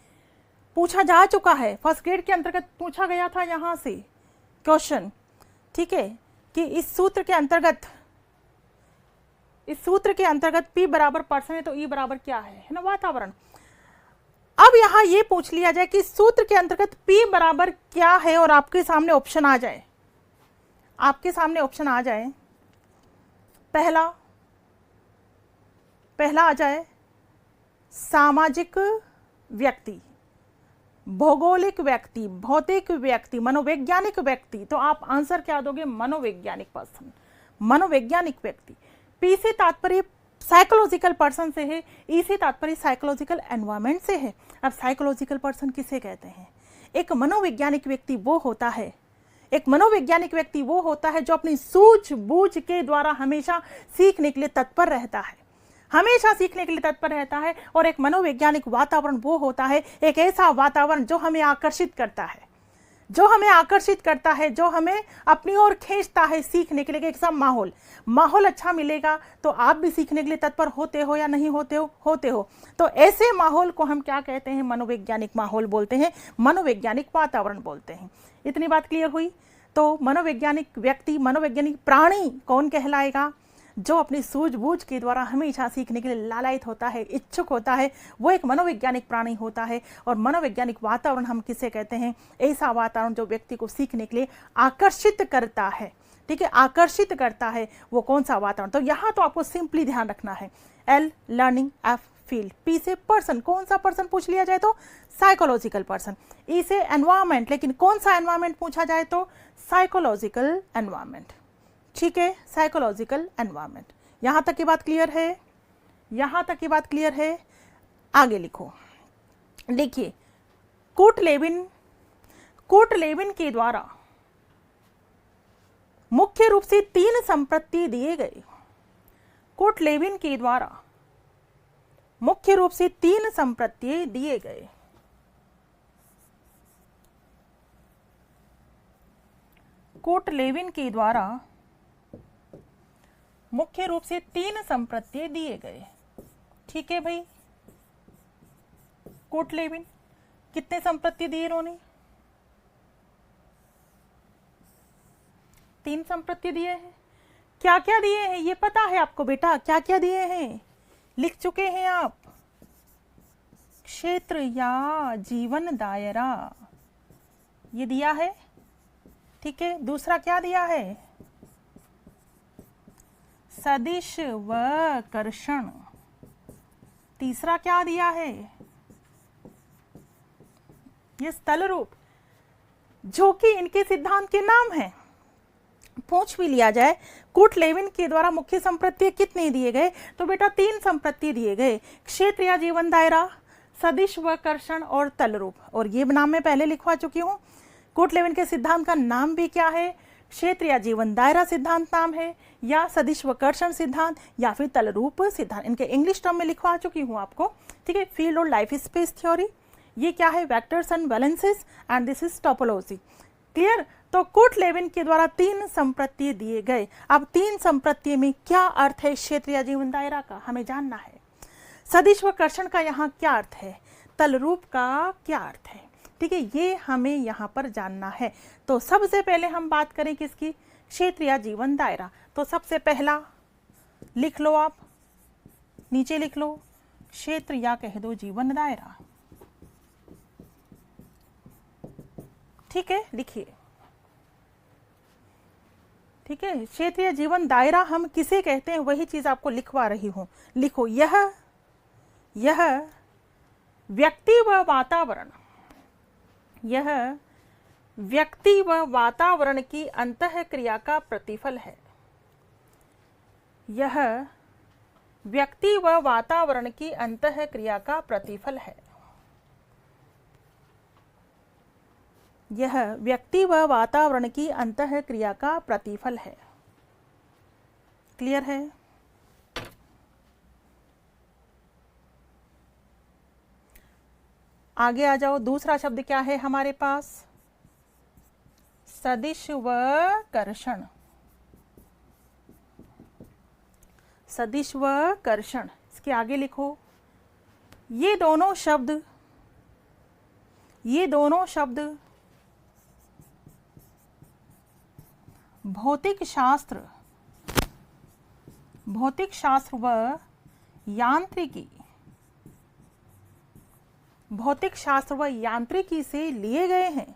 पूछा जा चुका है, फर्स्ट ग्रेड के अंतर्गत पूछा गया था यहाँ से क्वेश्चन। ठीक है, कि इस सूत्र के अंतर्गत P बराबर पर्सन है तो E बराबर क्या है ना? वातावरण। अब यहाँ ये पूछ लिया जाए कि सूत्र के अंतर्गत P बराबर क्या है और आपके सामने ऑप्शन आ जाए, पहला आ जाए सामाजिक व्यक्ति, भौगोलिक व्यक्ति, भौतिक व्यक्ति, मनोवैज्ञानिक व्यक्ति। तो आप आंसर क्या दोगे? मनोवैज्ञानिक पर्सन, मनोवैज्ञानिक व्यक्ति। P से तात्पर्य साइकोलॉजिकल पर्सन से है, E से तात्पर्य साइकोलॉजिकल एनवायरनमेंट से है। अब साइकोलॉजिकल पर्सन किसे कहते हैं? एक मनोवैज्ञानिक व्यक्ति वो होता है, जो अपनी सूझबूझ के द्वारा हमेशा सीखने के लिए तत्पर रहता है, और एक मनोवैज्ञानिक वातावरण वो होता है, एक ऐसा वातावरण जो हमें आकर्षित करता है, जो हमें अपनी ओर खींचता है सीखने के लिए। एक सब माहौल अच्छा मिलेगा तो आप भी सीखने के लिए तत्पर होते हो या नहीं होते हो। तो ऐसे माहौल को हम क्या कहते हैं? मनोवैज्ञानिक माहौल बोलते हैं, मनोवैज्ञानिक वातावरण बोलते हैं। इतनी बात क्लियर हुई? तो मनोवैज्ञानिक व्यक्ति, मनोवैज्ञानिक प्राणी कौन कहलाएगा? जो अपनी सूझबूझ के द्वारा हमेशा सीखने के लिए लालायित होता है, इच्छुक होता है, वो एक मनोवैज्ञानिक प्राणी होता है। और मनोवैज्ञानिक वातावरण हम किसे कहते हैं? ऐसा वातावरण जो व्यक्ति को सीखने के लिए आकर्षित करता है। ठीक है, आकर्षित करता है, वो कौन सा वातावरण? तो यहाँ तो आपको सिंपली ध्यान रखना है, L learning, F field, P से पर्सन, कौन सा पर्सन पूछ लिया जाए तो साइकोलॉजिकल पर्सन, E से एनवायरमेंट, लेकिन कौन सा एनवायरमेंट पूछा जाए तो साइकोलॉजिकल एनवायरमेंट। ठीक है, साइकोलॉजिकल एनवायरमेंट। यहां तक की बात क्लियर है? यहां तक की बात क्लियर है? आगे लिखो। देखिए, कोर्टलेविन के द्वारा मुख्य रूप से 3 संप्रत्यय दिए गए। कोर्टलेविन के द्वारा मुख्य रूप से 3 संप्रत्यय दिए गए। कोर्टलेविन के द्वारा मुख्य रूप से 3 संप्रत्यय दिए गए। ठीक है भाई, कोर्टलेविन कितने संप्रत्यय दिए इन्होंने? 3 संप्रत्यय दिए हैं। क्या क्या दिए हैं ये पता है आपको बेटा? क्या क्या दिए हैं लिख चुके हैं आप? क्षेत्र या जीवन दायरा, ये दिया है। ठीक है, दूसरा क्या दिया है? सदिश व कर्षण। तीसरा क्या दिया है? ये स्थल रूप, जो कि इनके सिद्धांत के नाम है। पूछ भी लिया जाए कोर्टलेविन के द्वारा मुख्य संप्रत्यय कितने दिए गए, तो बेटा 3 संप्रत्यय दिए गए, क्षेत्र या जीवन दायरा, सदिश व कर्षण और तल रूप। और ये नाम मैं पहले लिखवा चुकी हूँ। कोर्टलेविन के सिद्धांत का नाम भी क्या है? क्षेत्र या जीवन दायरा सिद्धांत नाम है, या सदिश व कर्षण सिद्धांत, या फिर तल रूप सिद्धांत। इनके इंग्लिश टर्म में लिखवा चुकी हूँ आपको। ठीक है, फील्ड और लाइफ स्पेस थ्योरी, ये क्या है? Vectors and valences, and this is topology. Clear? तो कोर्टलेविन के द्वारा 3 संप्रत्यय दिए गए। अब 3 संप्रत्यय में क्या अर्थ है क्षेत्र या जीवन दायरा का, हमें जानना है। सदिश व कर्षण का यहाँ क्या अर्थ है? तल रूप का क्या अर्थ है? ठीक है, ये हमें यहाँ पर जानना है। तो सबसे पहले हम बात करें किसकी? क्षेत्र या जीवन दायरा। तो सबसे पहला लिख लो आप, नीचे लिख लो, क्षेत्र या कह दो जीवन दायरा। ठीक है, लिखिए। ठीक है, क्षेत्र या जीवन दायरा हम किसे कहते हैं, वही चीज आपको लिखवा रही हूं। लिखो, यह व्यक्ति व वातावरण, यह व्यक्ति व वातावरण की अंतःक्रिया का प्रतिफल है। यह व्यक्ति व वातावरण की अंतःक्रिया का प्रतिफल है। यह व्यक्ति व वातावरण की अंतःक्रिया का प्रतिफल है। क्लियर है? आगे आ जाओ। दूसरा शब्द क्या है हमारे पास? सदिश व कर्षण। सदिश व कर्षण, इसके आगे लिखो, ये दोनों शब्द भौतिक शास्त्र व यांत्रिकी, भौतिक शास्त्र व यांत्रिकी से लिए गए हैं।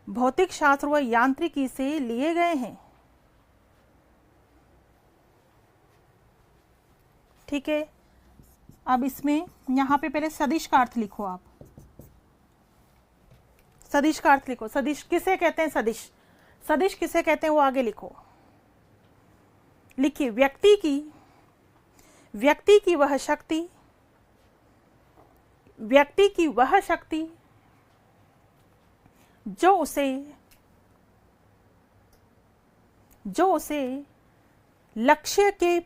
भौतिक शास्त्र व यांत्रिकी से लिए गए हैं। ठीक है, अब इसमें यहां पे पहले सदिश का अर्थ लिखो आप। सदिश का अर्थ लिखो। सदिश किसे कहते हैं? सदिश किसे कहते हैं वो आगे लिखो। लिखिए, व्यक्ति की वह शक्ति जो उसे लक्ष्य के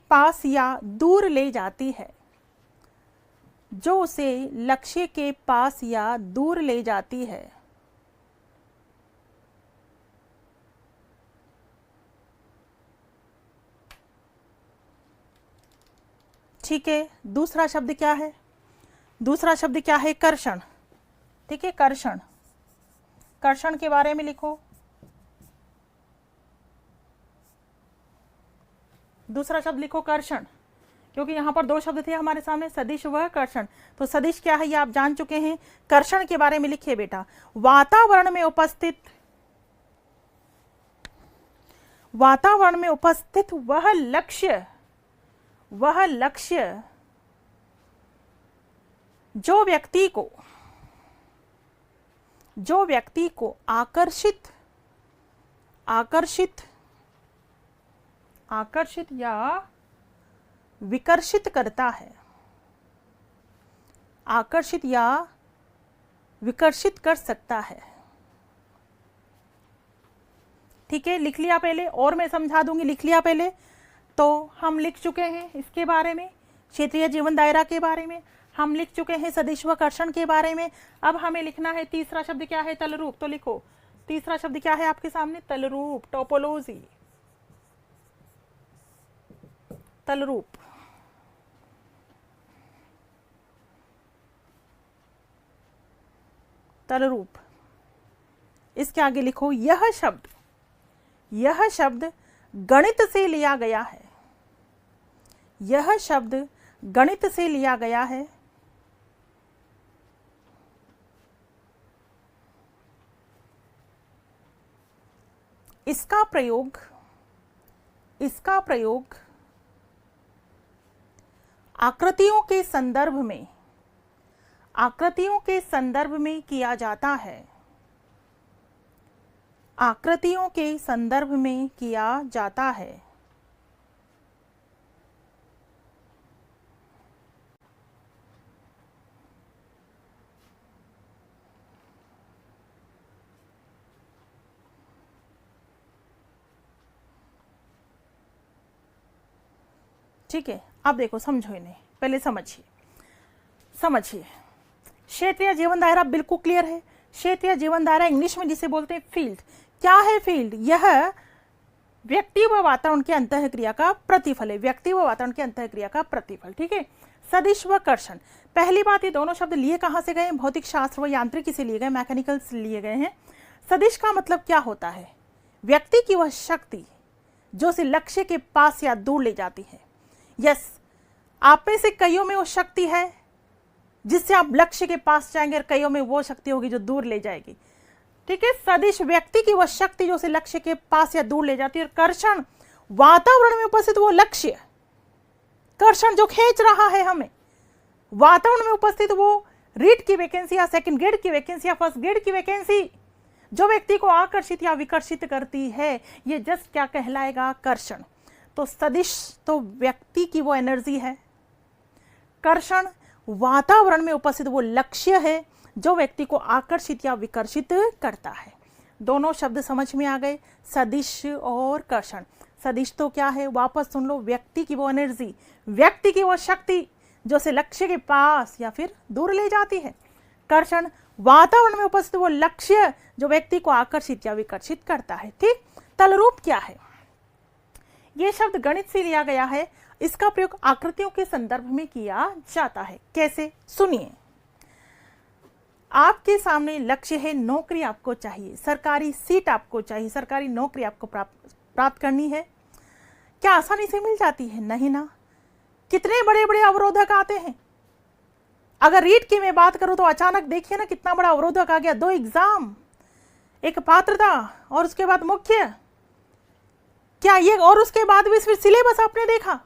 पास या दूर ले जाती है। जो उसे लक्ष्य के पास या दूर ले जाती है। ठीक है, दूसरा शब्द क्या है? दूसरा शब्द क्या है? कर्षण। ठीक है, कर्षण के बारे में लिखो। दूसरा शब्द लिखो कर्षण, क्योंकि यहां पर 2 शब्द थे हमारे सामने, सदिश व कर्षण। तो सदिश क्या है ये आप जान चुके हैं। कर्षण के बारे में लिखिए बेटा, वातावरण में उपस्थित वह लक्ष्य जो व्यक्ति को आकर्षित आकर्षित या विकर्षित करता है, आकर्षित या विकर्षित कर सकता है। ठीक है, लिख लिया पहले, और मैं समझा दूंगी, लिख लिया पहले। तो हम लिख चुके हैं इसके बारे में, क्षेत्रीय जीवन दायरा के बारे में, हम लिख चुके हैं सदिश्वकर्षण के बारे में। अब हमें लिखना है तीसरा शब्द क्या है, तलरूप। तो लिखो, तीसरा शब्द क्या है आपके सामने, तलरूप, टोपोलॉजी, तलरूप। तलरूप, इसके आगे लिखो यह शब्द, यह शब्द गणित से लिया गया है, यह शब्द गणित से लिया गया है। इसका प्रयोग, इसका प्रयोग आकृतियों के संदर्भ में, आकृतियों के संदर्भ में किया जाता है, आकृतियों के संदर्भ में किया जाता है। ठीक है, अब देखो, समझो इन्हें, पहले समझिए, समझिए। क्षेत्रीय जीवन दायरा बिल्कुल क्लियर है। क्षेत्रीय जीवन दायरा इंग्लिश में जिसे बोलते हैं फील्ड। क्या है फील्ड? यह व्यक्ति व वातावरण की अंतःक्रिया का प्रतिफल है, व्यक्ति व वातावरण की अंतःक्रिया का प्रतिफल। ठीक है, सदिश्वकर्षण, पहली बात, ये दोनों शब्द लिए कहाँ से गए? भौतिक शास्त्र व यांत्रिकी से लिए गए, मैकेनिकल से लिए गए हैं। सदिश का मतलब क्या होता है? व्यक्ति की वह शक्ति जो उसे लक्ष्य के पास या दूर ले जाती है। यस, आप में से कईयों में वो शक्ति है जिससे आप लक्ष्य के पास जाएंगे, और कईयों में वो शक्ति होगी जो दूर ले जाएगी। ठीक है, सदिश व्यक्ति की वह शक्ति जो उसे लक्ष्य के पास या दूर ले जाती है, और कर्षण वातावरण में उपस्थित वो लक्ष्य, कर्षण जो खींच रहा है हमें, वातावरण में उपस्थित वो रीड की वैकेंसी या सेकंड ग्रेड की वैकेंसी या फर्स्ट ग्रेड की वैकेंसी जो व्यक्ति को आकर्षित या विकर्षित करती है, ये जस्ट क्या कहलाएगा? कर्षण। तो सदिश तो व्यक्ति की वो एनर्जी है, कर्षण वातावरण में उपस्थित वो लक्ष्य है जो व्यक्ति को आकर्षित या विकर्षित करता है। दोनों शब्द समझ में आ गए, सदिश और कर्षण। सदिश तो क्या है? वापस सुन लो, व्यक्ति की वो एनर्जी, व्यक्ति की वो शक्ति जो उसे लक्ष्य के पास या फिर दूर ले जाती है। कर्षण वातावरण में उपस्थित वो लक्ष्य जो व्यक्ति को आकर्षित या विकर्षित करता है। ठीक, तलरूप क्या है? यह शब्द गणित से लिया गया है, इसका प्रयोग आकृतियों के संदर्भ में किया जाता है। कैसे? सुनिए, आपके सामने लक्ष्य है, नौकरी आपको चाहिए, सरकारी सीट आपको चाहिए, सरकारी नौकरी आपको प्राप्त करनी है। क्या आसानी से मिल जाती है? नहीं ना, कितने बड़े बड़े अवरोधक आते हैं। अगर रीट की मैं बात करूं तो अचानक देखिए ना कितना बड़ा अवरोधक आ गया। 2 एग्जाम, एक पात्रता और उसके बाद मुख्य, क्या ये, और उसके बाद भी फिर सिलेबस आपने देखा।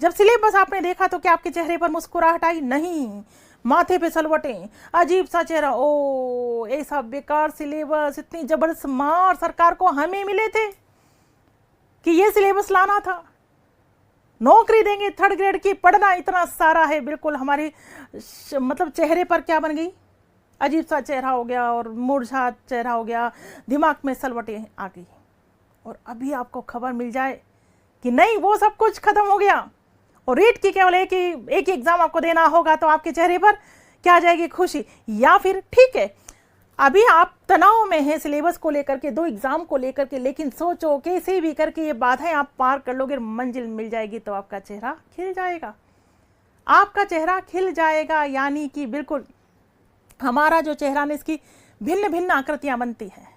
जब सिलेबस आपने देखा तो क्या आपके चेहरे पर मुस्कुराहट आई? नहीं, माथे पे सलवटें, अजीब सा चेहरा। ओ, ऐसा बेकार सिलेबस, इतनी जबरदस्त मार सरकार को हमें मिले थे कि ये सिलेबस लाना था, नौकरी देंगे 3rd ग्रेड की, पढ़ना इतना सारा है। बिल्कुल हमारी मतलब चेहरे पर क्या बन गई? अजीब सा चेहरा हो गया और मुरझा चेहरा हो गया, दिमाग में सलवटें आ गई। और अभी आपको खबर मिल जाए कि नहीं, वो सब कुछ खत्म हो गया और रीट की केवल एक ही एग्जाम आपको देना होगा, तो आपके चेहरे पर क्या आ जाएगी? खुशी। या फिर ठीक है, अभी आप तनाव में हैं सिलेबस को लेकर के, 2 एग्जाम को लेकर के, लेकिन सोचो कैसे भी करके ये बाधाएं आप पार कर लोगे, मंजिल मिल जाएगी तो आपका चेहरा खिल जाएगा, आपका चेहरा खिल जाएगा। यानी कि बिल्कुल हमारा जो चेहरा है इसकी भिन्न भिन्न आकृतियां बनती हैं।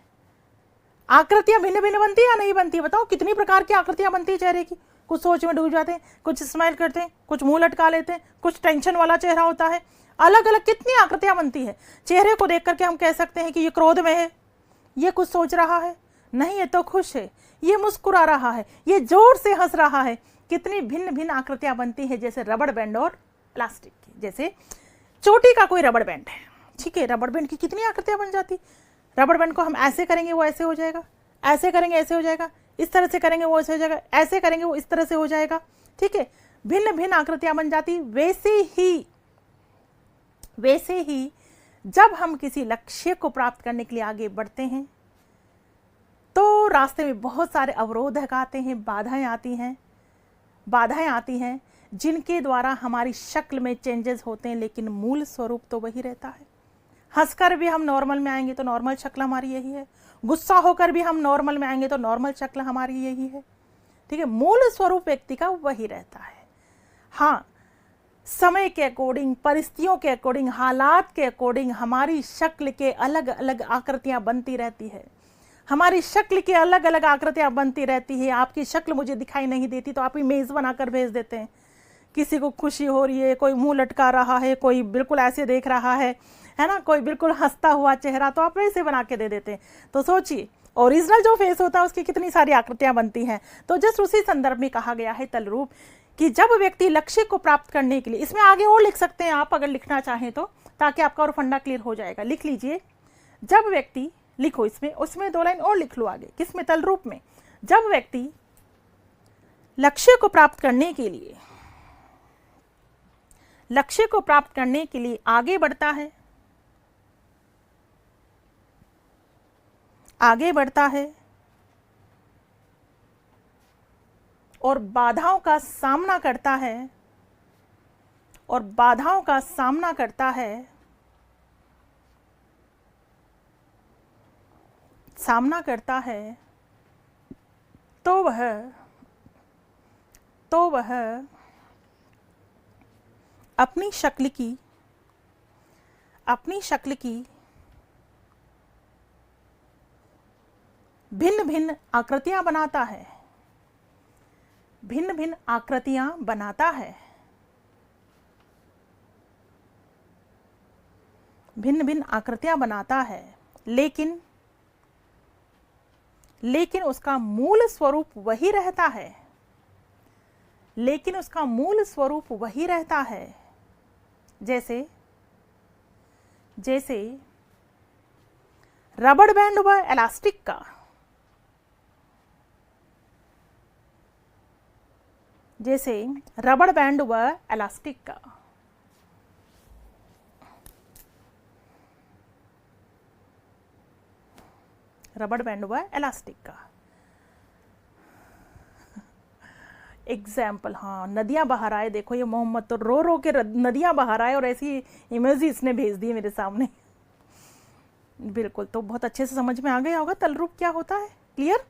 आकृतियां भिन्न भिन्न बनती है या नहीं बनती? बताओ, कितनी प्रकार की आकृतियां बनती है चेहरे की। कुछ सोच में डूब जाते हैं, कुछ स्माइल करते हैं, कुछ मुंह लटका लेते हैं, कुछ टेंशन वाला चेहरा होता है। अलग अलग कितनी आकृतियां बनती है। चेहरे को देख करके हम कह सकते हैं कि ये क्रोध में है, ये कुछ सोच रहा है, नहीं ये तो खुश है, ये मुस्कुरा रहा है, ये जोर से हंस रहा है। कितनी भिन्न भिन्न आकृतियां बनती है, जैसे रबड़ बैंड और प्लास्टिक की। जैसे चोटी का कोई रबड़ बैंड है, ठीक है, रबड़ बैंड की कितनी आकृतियां बन जाती। रबड़ बैंड को हम ऐसे करेंगे वो ऐसे हो जाएगा, ऐसे करेंगे ऐसे हो जाएगा, इस तरह से करेंगे वो ऐसे हो जाएगा, ऐसे करेंगे वो इस तरह से हो जाएगा, ठीक है। भिन्न भिन्न आकृतियां बन जाती। वैसे ही जब हम किसी लक्ष्य को प्राप्त करने के लिए आगे बढ़ते हैं तो रास्ते में बहुत सारे अवरोधक आते हैं, बाधाएं आती हैं जिनके द्वारा हमारी शक्ल में चेंजेस होते हैं, लेकिन मूल स्वरूप तो वही रहता है। हंसकर भी हम नॉर्मल में आएंगे तो नॉर्मल शक्ल हमारी यही है, गुस्सा होकर भी हम नॉर्मल में आएंगे तो नॉर्मल शक्ल हमारी यही है, ठीक है। मूल स्वरूप व्यक्ति का वही रहता है। हाँ, समय के अकॉर्डिंग, परिस्थितियों के अकॉर्डिंग, हालात के अकॉर्डिंग हमारी शक्ल के अलग अलग आकृतियां बनती रहती है, हमारी शक्ल की अलग अलग आकृतियां बनती रहती है। आपकी शक्ल मुझे दिखाई नहीं देती तो आप इमेज बनाकर भेज देते हैं। किसी को खुशी हो रही है, कोई मुंह लटका रहा है, कोई बिल्कुल ऐसे देख रहा है ना, कोई बिल्कुल हंसता हुआ चेहरा, तो आप वैसे बना के दे देते हैं। तो सोचिए ओरिजिनल जो फेस होता है उसकी कितनी सारी आकृतियां बनती हैं। तो जस्ट उसी संदर्भ में कहा गया है तल रूप कि जब व्यक्ति लक्ष्य को प्राप्त करने के लिए, इसमें आगे और लिख सकते हैं आप अगर लिखना चाहें तो, ताकि आपका और फंडा क्लियर हो जाएगा। लिख लीजिए, जब व्यक्ति, लिखो उसमें 2 लाइन और लिख लो आगे, किसमें, तल रूप में। जब व्यक्ति लक्ष्य को प्राप्त करने के लिए आगे बढ़ता है और बाधाओं का सामना करता है तो वह अपनी शक्ल की भिन्न भिन्न आकृतियां बनाता है, लेकिन उसका मूल स्वरूप वही रहता है। जैसे रबड़ बैंड व इलास्टिक का, एग्जाम्पल। हाँ, नदियां बहा रहा है, देखो ये मोहम्मद तो रो रो के नदियां बहा रहा है और ऐसी इमेज इसने भेज दी मेरे सामने। बिल्कुल, तो बहुत अच्छे से समझ में आ गया होगा तल रूप क्या होता है। क्लियर?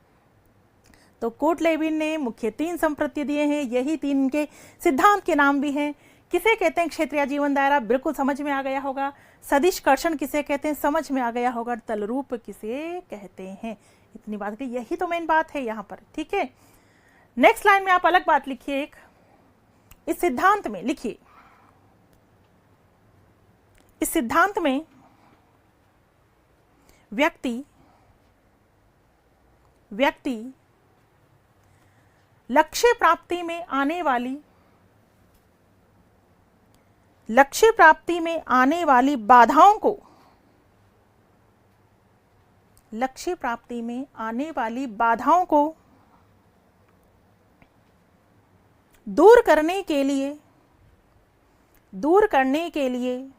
तो कोर्ट लेविन ने मुख्य 3 संप्रत्य दिए हैं, यही 3 के सिद्धांत के नाम भी हैं। किसे कहते हैं क्षेत्रीय जीवन दायरा, बिल्कुल समझ में आ गया होगा। सदिश कर्षण किसे कहते हैं, समझ में आ गया होगा। तल रूप किसे कहते हैं, इतनी बात की, यही तो मेन बात है यहाँ पर, ठीक है। नेक्स्ट लाइन में आप अलग बात लिखिए, एक इस सिद्धांत में लिखिए, इस सिद्धांत में व्यक्ति लक्ष्य प्राप्ति में आने वाली बाधाओं को दूर करने के लिए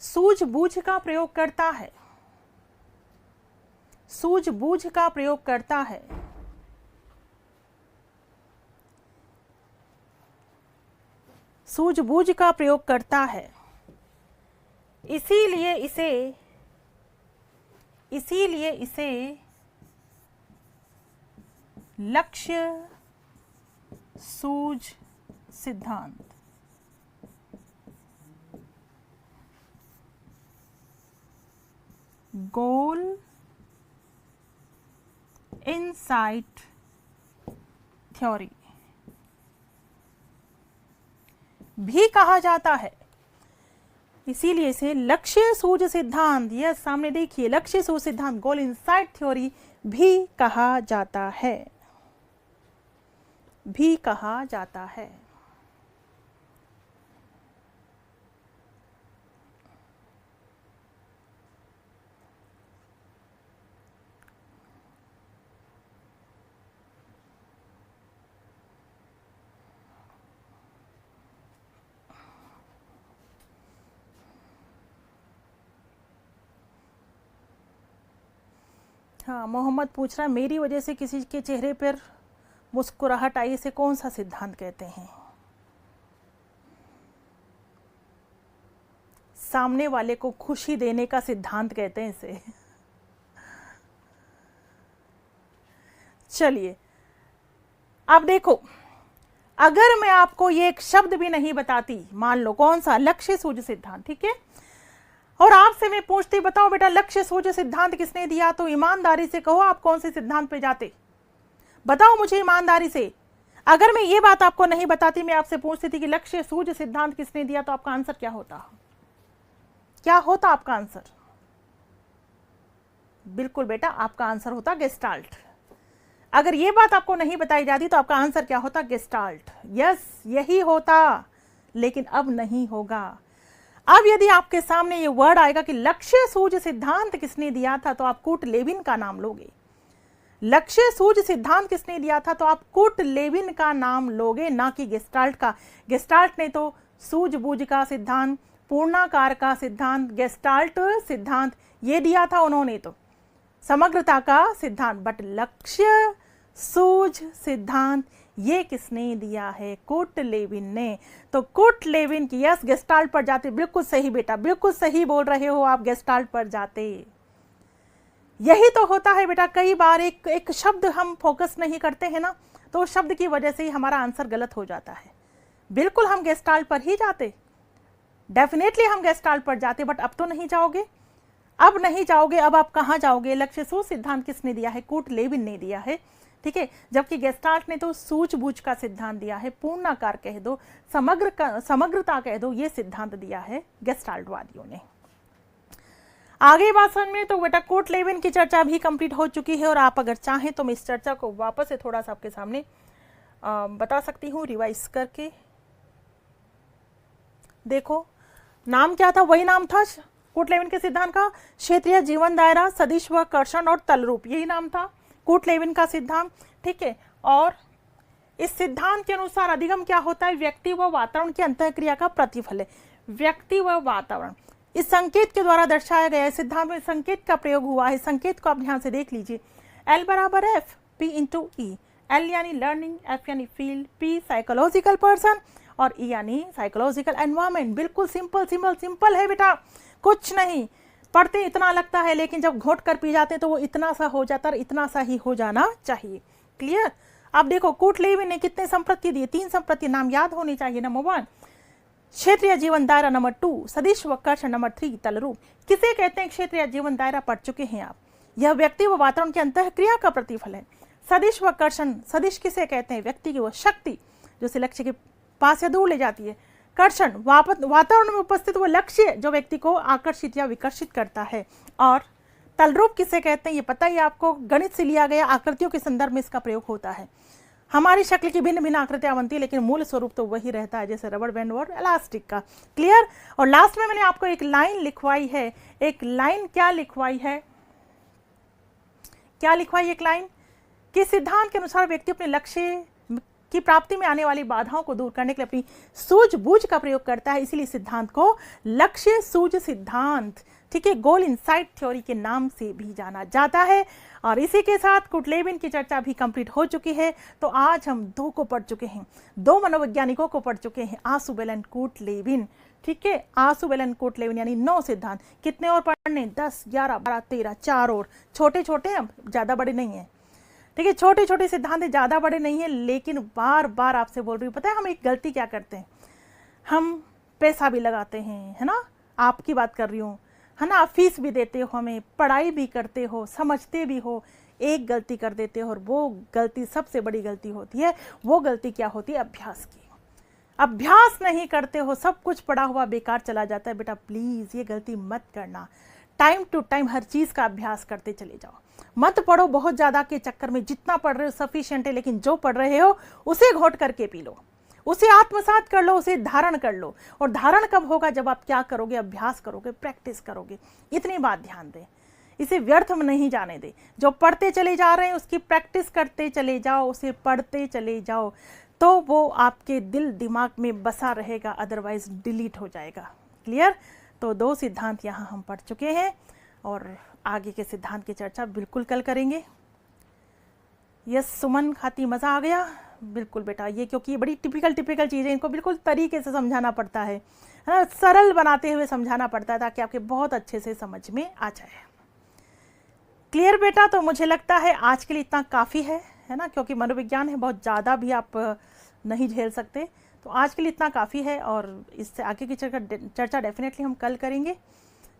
सूझबूझ का प्रयोग करता है। इसीलिए इसे लक्ष्य सूझ सिद्धांत, गोल इनसाइट थ्योरी भी कहा जाता है। इसीलिए इसे लक्ष्य सूझ सिद्धांत, यह सामने देखिए, लक्ष्य सूझ सिद्धांत, गोल इनसाइट थ्योरी भी कहा जाता है। हाँ, मोहम्मद पूछ रहा है मेरी वजह से किसी के चेहरे पर मुस्कुराहट आई, इसे कौन सा सिद्धांत कहते हैं? सामने वाले को खुशी देने का सिद्धांत कहते हैं इसे। चलिए अब देखो, अगर मैं आपको ये एक शब्द भी नहीं बताती, मान लो कौन सा, लक्ष्य सूझ सिद्धांत, ठीक है, और आपसे मैं पूछती बताओ बेटा लक्ष्य सूझ सिद्धांत किसने दिया, तो ईमानदारी से कहो आप कौन से सिद्धांत पे जाते, बताओ मुझे ईमानदारी से। अगर मैं ये बात आपको नहीं बताती, मैं आपसे पूछती थी कि लक्ष्य सूझ सिद्धांत किसने दिया, तो आपका आंसर क्या होता? क्या होता आपका आंसर? बिल्कुल बेटा, आपका आंसर होता गेस्टाल्ट। अगर ये बात आपको नहीं बताई जाती तो आपका आंसर क्या होता? गेस्टाल्ट। यस, यही होता, लेकिन अब नहीं होगा। अब यदि आपके सामने ये वर्ड आएगा कि लक्ष्य सूझ सिद्धांत किसने दिया था, तो आप कूट लेविन का नाम लोगे। लक्ष्य सूझ सिद्धांत किसने दिया था, तो आप कूट लेविन का नाम लोगे, ना कि गेस्टाल्ट का। गेस्टाल्ट ने तो सूझबूझ का सिद्धांत, पूर्णाकार का सिद्धांत, गेस्टाल्ट सिद्धांत ये दिया था उन्होंने, तो समग्रता का सिद्धांत। बट लक्ष्य सूझ सिद्धांत ये किसने दिया है? कूट लेविन ने। तो कूट लेविन की, यस, गेस्टाल्ट पर जाते। बिल्कुल सही बेटा, बिल्कुल सही बोल रहे हो आप, गेस्टाल्ट पर जाते। यही तो होता है बेटा, कई बार एक शब्द हम फोकस नहीं करते हैं ना, तो उस शब्द की वजह से ही हमारा आंसर गलत हो जाता है। बिल्कुल हम गेस्टाल्ट पर ही जाते, डेफिनेटली हम गेस्टाल्ट पर जाते, बट अब तो नहीं जाओगे, अब नहीं जाओगे। अब आप कहाँ जाओगे? लक्ष्य सूझ सिद्धांत किसने दिया है? कूट लेविन ने दिया है, ठीक है। जबकि गेस्टाल्ट ने तो सूझबूझ का सिद्धांत दिया है, पूर्णाकार कह दो, समग्रता कह दो, ये सिद्धांत दिया है गेस्टाल्ट वादियों ने। आगे बात समझ में? तो बेटा कूट लेविन की चर्चा भी कंप्लीट हो चुकी है, और आप अगर चाहें तो मैं इस चर्चा को वापस से थोड़ा सा आपके सामने बता सकती हूँ रिवाइज करके। देखो, नाम क्या था? वही नाम था कूट लेविन के सिद्धांत का, क्षेत्रीय जीवन दायरा, सदिश व कर्षण और तलरूप, यही नाम था कूट लेविन का सिद्धांत, ठीक है। और इस सिद्धांत के अनुसार अधिगम क्या होता है? व्यक्ति व वातावरण की अंतःक्रिया का प्रतिफल है। व्यक्ति व वातावरण इस संकेत के द्वारा दर्शाया गया है। सिद्धांत में संकेत का प्रयोग हुआ है, संकेत को आप ध्यान से देख लीजिए। L बराबर F P into E। L यानी लर्निंग, F यानी फील्ड, P साइकोलॉजिकल पर्सन और E यानी साइकोलॉजिकल एनवायरमेंट। बिल्कुल सिंपल सिंपल सिंपल है बेटा, कुछ नहीं। पढ़ते इतना लगता है, लेकिन जब घोट कर पी जाते हैं तो वो इतना सा हो जाता है, इतना सा ही हो जाना चाहिए। क्लियर? अब देखो, कूट लेविन ने कितने संप्रति दिए? 3 संप्रति, नाम याद होनी चाहिए। नंबर 1 क्षेत्रीय जीवन दायरा, नंबर 2 सदिश व कर्षण, नंबर 3 तलरूप। किसे कहते हैं क्षेत्रीय जीवन दायरा? पढ़ चुके हैं आप। यह व्यक्ति व वातावरण की अंतःक्रिया का प्रतिफल है। सदिश व कर्षण, सदिश किसे कहते हैं? व्यक्ति की वह शक्ति जो उसे लक्ष्य के पास या दूर ले जाती है। कर्षण, वातावरण में उपस्थित वो लक्ष्य जो व्यक्ति को आकर्षित या विकर्षित करता है। और तलरूप किसे कहते हैं? ये पता ही आपको, गणित से लिया गया आकृतियों के संदर्भ में इसका प्रयोग होता है। हमारी शक्ल की भिन्न भिन्न आकृतियां बनती है, लेकिन मूल स्वरूप तो वही रहता है, जैसे रबड़ बैंड और इलास्टिक का। क्लियर? और लास्ट में मैंने आपको एक लाइन लिखवाई है। एक लाइन क्या लिखवाई है? क्या लिखवाई एक लाइन? कि सिद्धांत के अनुसार व्यक्ति अपने लक्ष्य की प्राप्ति में आने वाली बाधाओं को दूर करने के लिए अपनी सूझबूझ का प्रयोग करता है, इसीलिए सिद्धांत को लक्ष्य सूझ सिद्धांत, ठीक है, गोल इनसाइट थ्योरी के नाम से भी जाना जाता है। और इसी के साथ कूट लेविन की चर्चा भी कंप्लीट हो चुकी है। तो आज हम 2 को पढ़ चुके हैं, 2 मनोवैज्ञानिकों को पढ़ चुके हैं, आसुबेल एंड कूट लेविन, ठीक है। आसुबेल एंड कूट लेविन यानी 9 सिद्धांत। कितने और पढ़ने? 10, 11, 12, 13, 4 और। छोटे छोटे हैं, ज्यादा बड़े नहीं है, ठीक है। छोटे छोटे सिद्धांत ज्यादा बड़े नहीं है, लेकिन बार बार आपसे बोल रही हूँ, पता है हम एक गलती क्या करते हैं? हम पैसा भी लगाते हैं, है ना, आपकी बात कर रही हूँ, है ना, फीस भी देते हो, हमें पढ़ाई भी करते हो, समझते भी हो, एक गलती कर देते हो, और वो गलती सबसे बड़ी गलती होती है। वो गलती क्या होती है? अभ्यास की। अभ्यास नहीं करते हो, सब कुछ पढ़ा हुआ बेकार चला जाता है। बेटा प्लीज ये गलती मत करना। टाइम टू टाइम हर चीज का अभ्यास करते चले जाओ, मत पढ़ो बहुत ज्यादा के चक्कर में। जितना पढ़ रहे हो सफिशिएंट है, लेकिन जो पढ़ रहे हो उसे घोट करके पी लो, उसे आत्मसात कर लो, उसे धारण कर लो। और धारण कब होगा? जब आप क्या करोगे? अभ्यास करोगे, प्रैक्टिस करोगे। इतनी बात ध्यान दें, इसे व्यर्थ में नहीं जाने दे। जो पढ़ते चले जा रहे हैं उसकी प्रैक्टिस करते चले जाओ, उसे पढ़ते चले जाओ, तो वो आपके दिल दिमाग में बसा रहेगा, अदरवाइज डिलीट हो जाएगा। क्लियर? तो 2 सिद्धांत यहाँ हम पढ़ चुके हैं, और आगे के सिद्धांत की चर्चा बिल्कुल कल करेंगे। यस सुमन खाती, मज़ा आ गया। बिल्कुल बेटा, ये क्योंकि ये बड़ी टिपिकल चीज़ें, इनको बिल्कुल तरीके से समझाना पड़ता है ना, सरल बनाते हुए समझाना पड़ता है ताकि आपके बहुत अच्छे से समझ में आ जाए। क्लियर बेटा? तो मुझे लगता है आज के लिए इतना काफ़ी है ना, क्योंकि मनोविज्ञान है, बहुत ज़्यादा भी आप नहीं झेल सकते। तो आज के लिए इतना काफ़ी है और इससे आगे की चर्चा डेफिनेटली हम कल करेंगे।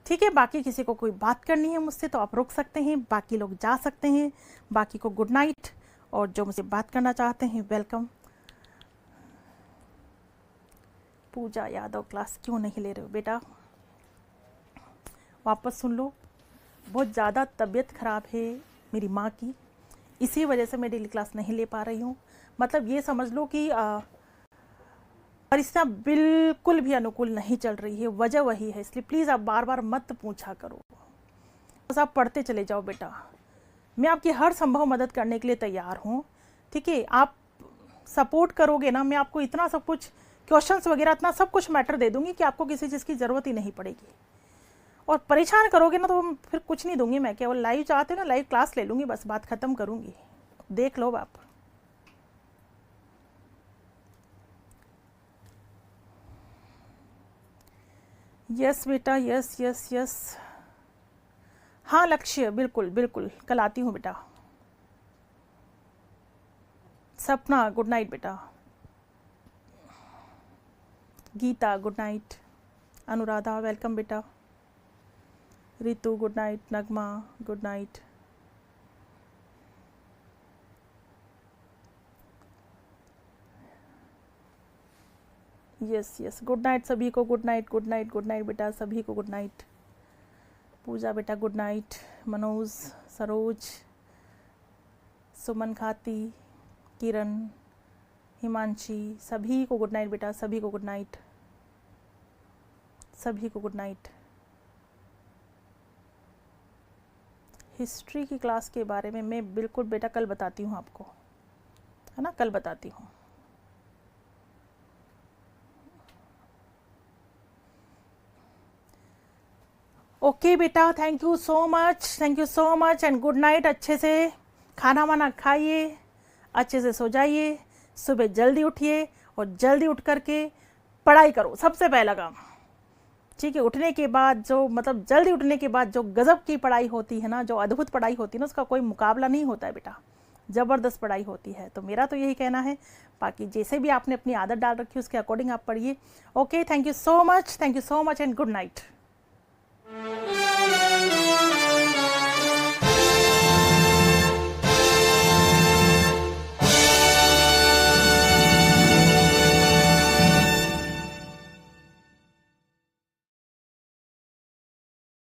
ठीक है, बाकी किसी को कोई बात करनी है मुझसे तो आप रुक सकते हैं, बाकी लोग जा सकते हैं। बाकी को गुड नाइट, और जो मुझसे बात करना चाहते हैं वेलकम। पूजा यादव क्लास क्यों नहीं ले रहे हो बेटा? वापस सुन लो। बहुत ज़्यादा तबीयत ख़राब है मेरी माँ की, इसी वजह से मैं डेली क्लास नहीं ले पा रही हूँ। मतलब ये समझ लो कि परिस्थितियाँ बिल्कुल भी अनुकूल नहीं चल रही है, वजह वही है। इसलिए प्लीज़ आप बार बार मत पूछा करो, बस आप पढ़ते चले जाओ बेटा। मैं आपकी हर संभव मदद करने के लिए तैयार हूँ। ठीक है, आप सपोर्ट करोगे ना, मैं आपको इतना सब कुछ क्वेश्चंस वगैरह इतना सब कुछ मैटर दे दूंगी कि आपको किसी चीज़ की ज़रूरत ही नहीं पड़ेगी। और परेशान करोगे ना तो फिर कुछ नहीं दूंगी मैं, केवल लाइव चाहते हो ना, लाइव क्लास ले लूँगी, बस बात ख़त्म करूँगी, देख लो आप। यस बेटा, यस यस यस, हाँ लक्ष्य, बिल्कुल बिल्कुल कल आती हूँ बेटा। सपना गुड नाइट बेटा। Geeta good night. Anuradha welcome बेटा। Ritu good night. Nagma good night. Yes yes, good night सभी को, good night good night good night बेटा, सभी को गुड नाइट। पूजा बेटा गुड नाइट। मनोज, सरोज, सुमन खाती, किरण, हिमांशी, सभी को गुड नाइट बेटा, सभी को गुड नाइट, सभी को गुड नाइट। हिस्ट्री की क्लास के बारे में मैं बिल्कुल बेटा कल बताती हूँ आपको, है ना, कल बताती हूँ। ओके बेटा, thank you so much, thank you so much and good night. अच्छे से खाना वाना खाइए, अच्छे से सो जाइए, सुबह जल्दी उठिए और जल्दी उठ करके पढ़ाई करो, सबसे पहला काम। ठीक है, उठने के बाद जो मतलब जल्दी उठने के बाद जो गज़ब की पढ़ाई होती है ना, जो अद्भुत पढ़ाई होती है ना, उसका कोई मुकाबला नहीं होता है बेटा, ज़बरदस्त पढ़ाई होती है। तो मेरा तो यही कहना है, बाकी जैसे भी आपने अपनी आदत डाल रखी है उसके अकॉर्डिंग आप पढ़िए। Okay, thank you so much and good night.